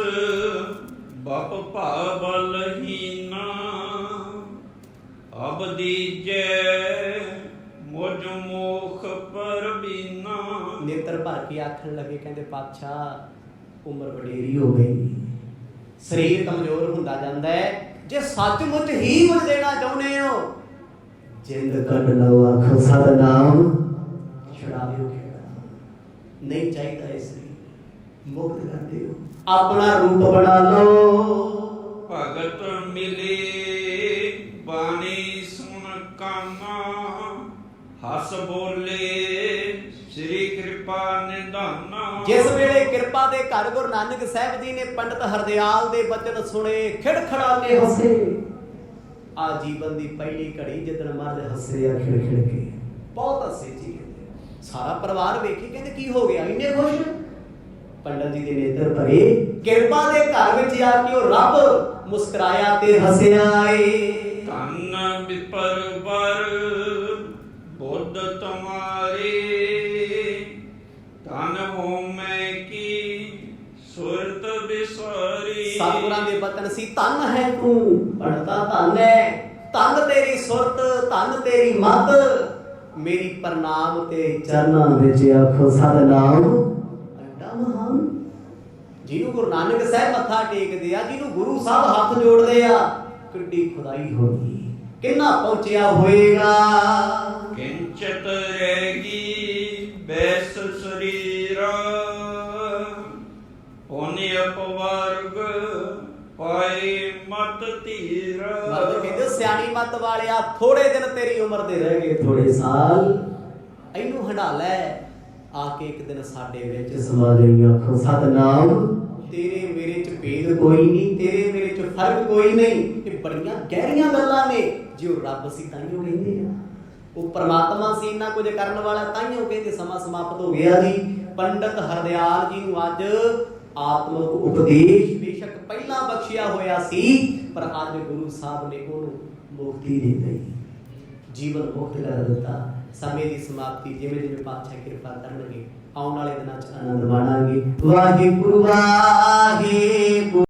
ਬਪ ਭਾਵਲਹੀਨਾ, ਅਬ ਦੀਜੈ ਮੁਝ ਮੋਖ ਪਰਬੀਨਾ। ਨੇਤਰ ਭਰ ਕੇ ਆਖਣ ਲੱਗੇ, ਕਹਿੰਦੇ ਪਾਤਸ਼ਾਹ ਉਮਰ ਵਡੇਰੀ ਹੋ ਗਈ, ਸਰੀਰ ਕਮਜ਼ੋਰ ਹੁੰਦਾ ਜਾਂਦਾ ਹੈ। ਜੇ ਸੱਚਮੁੱਚ ਹੀ ਕੁਝ ਦੇਣਾ ਚਾਹੁੰਦੇ ਹੋ, ਜਿੰਦ ਕੱਢ ਲਓ, ਆਖੋ ਸਤਿਨਾਮ, ਛੁਡਾ ਦਿਓ। ਨਹੀਂ ਚਾਹੀਦਾ ਇਸ ਲਈ ਮੁਕਤ ਕਰ ਦਿਓ, ਆਪਣਾ ਰੂਪ ਬਣਾ ਲਓ। ਭਗਤ ਮਿਲੇ ਬਾਣੀ ਸੁਣ ਕਾਨਾ, ਹੱਸ ਬੋਲੇ ਸ੍ਰੀ ਕਿਰਪਾ ਨਿਧਾਨਾ। ਜਿਸ ਵੇਲੇ ਕਿਰਪਾ ਦੇ ਘਰ ਗੁਰੂ ਨਾਨਕ ਸਾਹਿਬ ਜੀ ਨੇ ਪੰਡਤ ਹਰਦਿਆਲ ਦੇ ਬਚਨ ਸੁਣੇ, ਖਿੜਖੜਾਤੇ ਹੱਸੇ। ਆ ਜੀਵਨ ਦੀ ਪਹਿਲੀ ਘੜੀ ਜਿੱਦਣ ਮਰਦ ਹੱਸੇ ਆ ਖਿੜ ਖਿੜ ਕੇ, ਬਹੁਤ ਹੱਸੇ ਜੀ। ਸਾਰਾ ਪਰਿਵਾਰ ਵੇਖੇ ਕਹਿੰਦੇ ਕੀ ਹੋ ਗਿਆ, ਇੰਨੇ ਖੁਸ਼। ਪੰਡਤ ਜੀ ਦੇ ਨੇਤਰ ਭਰੇ, ਕਿਰਪਾ ਦੇ ਘਰ ਵਿੱਚ ਆ ਕੇ ਉਹ ਰੱਬ ਮੁਸਕਰਾਇਆ ਤੇ ਹੱਸਿਆ ਏ। ਧੰਨ ਵਿਪਰ ਵਰ ਬੁੱਧ ਤੁਮਾਰੇ, ਧੰਨ ਹੋਮੈ ਕੀ ਸੁਰਤ ਬਿਸਰੀ। ਸਤਿਗੁਰਾਂ ਦੇ ਬਚਨ ਸੀ, ਧੰਨ ਹੈ ਤੂੰ ਪੰਡਤਾ, ਧੰਨ ਹੈ, ਧੰਨ ਤੇਰੀ ਸੁਰਤ, ਧੰਨ ਤੇਰੀ ਮਤ। ਮੇਰੀ ਪ੍ਰਣਾਮ ਤੇ ਚਰਨਾਂ ਵਿੱਚ ਆਖੋ ਸਤਿਨਾਮ ਅੱਡਾ ਮਹਾਨ। ਜਿਹਨੂੰ ਗੁਰੂ ਨਾਨਕ ਸਾਹਿਬ ਮੱਥਾ ਟੇਕਦੇ ਆ, ਜਿਹਨੂੰ ਗੁਰੂ ਸਾਹਿਬ ਹੱਥ ਜੋੜਦੇ ਆ, ਕਿੱਡੀ ਖੁਦਾਈ ਹੋਗੀ, ਕਿੰਨਾ ਪਹੁੰਚਿਆ ਹੋਏਗਾ। ਕਿੰਚਤ ਰਹੇਗੀ ਬੈਸ ਸਰੀਰ, ਪੁਨਿ ਅਪਵਰਗ ਪਾਏ ਮਤ ਧੀਰ। ਮਰਦ ਕਹਿੰਦੇ ਸਿਆਣੀ ਮਤ ਵਾਲਿਆ, ਥੋੜੇ ਦਿਨ ਤੇਰੀ ਉਮਰ ਦੇ ਰਹਿ ਗਏ, ਥੋੜੇ ਸਾਲ, ਇਹਨੂੰ ਹੰਡਾ ਲੈ। ਆ ਕੇ ਇੱਕ ਦਿਨ ਸਾਡੇ ਵਿੱਚ ਸਮਾ ਜਾਈ, ਆਖੋ ਸਤਿਨਾਮ। ਤੇਰੇ ਮੇਰੇ ਚ ਭੇਦ ਕੋਈ ਨਹੀਂ, ਤੇਰੇ ਮੇਰੇ ਚ ਫਰਕ ਕੋਈ ਨਹੀਂ। ਇਹ ਬੜੀਆਂ ਗਹਿਰੀਆਂ ਗੱਲਾਂ ਨੇ। ਜੇ ਉਹ ਰੱਬ ਸੀ ਤਾਈਓ ਕਹਿੰਦੇ ਆ, ਉਹ ਪਰਮਾਤਮਾ ਸੀ ਇੰਨਾ ਕੁਝ ਕਰਨ ਵਾਲਾ, ਤਾਈਓ ਕਹਿੰਦੇ ਸਮਾਂ ਸਮਾਪਤ ਹੋ ਗਿਆ ਜੀ। ਪੰਡਤ ਹਰਦਿਆਲ ਜੀ ਨੂੰ ਅੱਜ ਆਤਮਿਕ ਉਪਦੇਸ਼ ਬੇਸ਼ੱਕ ਪਹਿਲਾਂ ਬਖਸ਼ਿਆ ਹੋਇਆ ਸੀ, ਪਰ ਅੱਜ ਗੁਰੂ ਸਾਹਿਬ ਨੇ ਉਹਨੂੰ ਮੁਕਤੀ ਦੇ ਦਿੱਤੀ, ਜੀਵਨ ਮੁਕਤ ਕਰ ਦਿੱਤਾ। ਸਮੇਂ ਦੀ ਸਮਾਪਤੀ ਜਿਵੇਂ ਜਿਵੇਂ ਪਾਤਸ਼ਾਹ ਕਿਰਪਾ ਕਰਨਗੇ, ਆਉਣ ਵਾਲੇ ਦਿਨਾਂ 'ਚ ਆਨੰਦ ਮਾਣਾਂਗੇ। ਵਾਹਿਗੁਰੂ ਵਾਹਿਗੁਰੂ।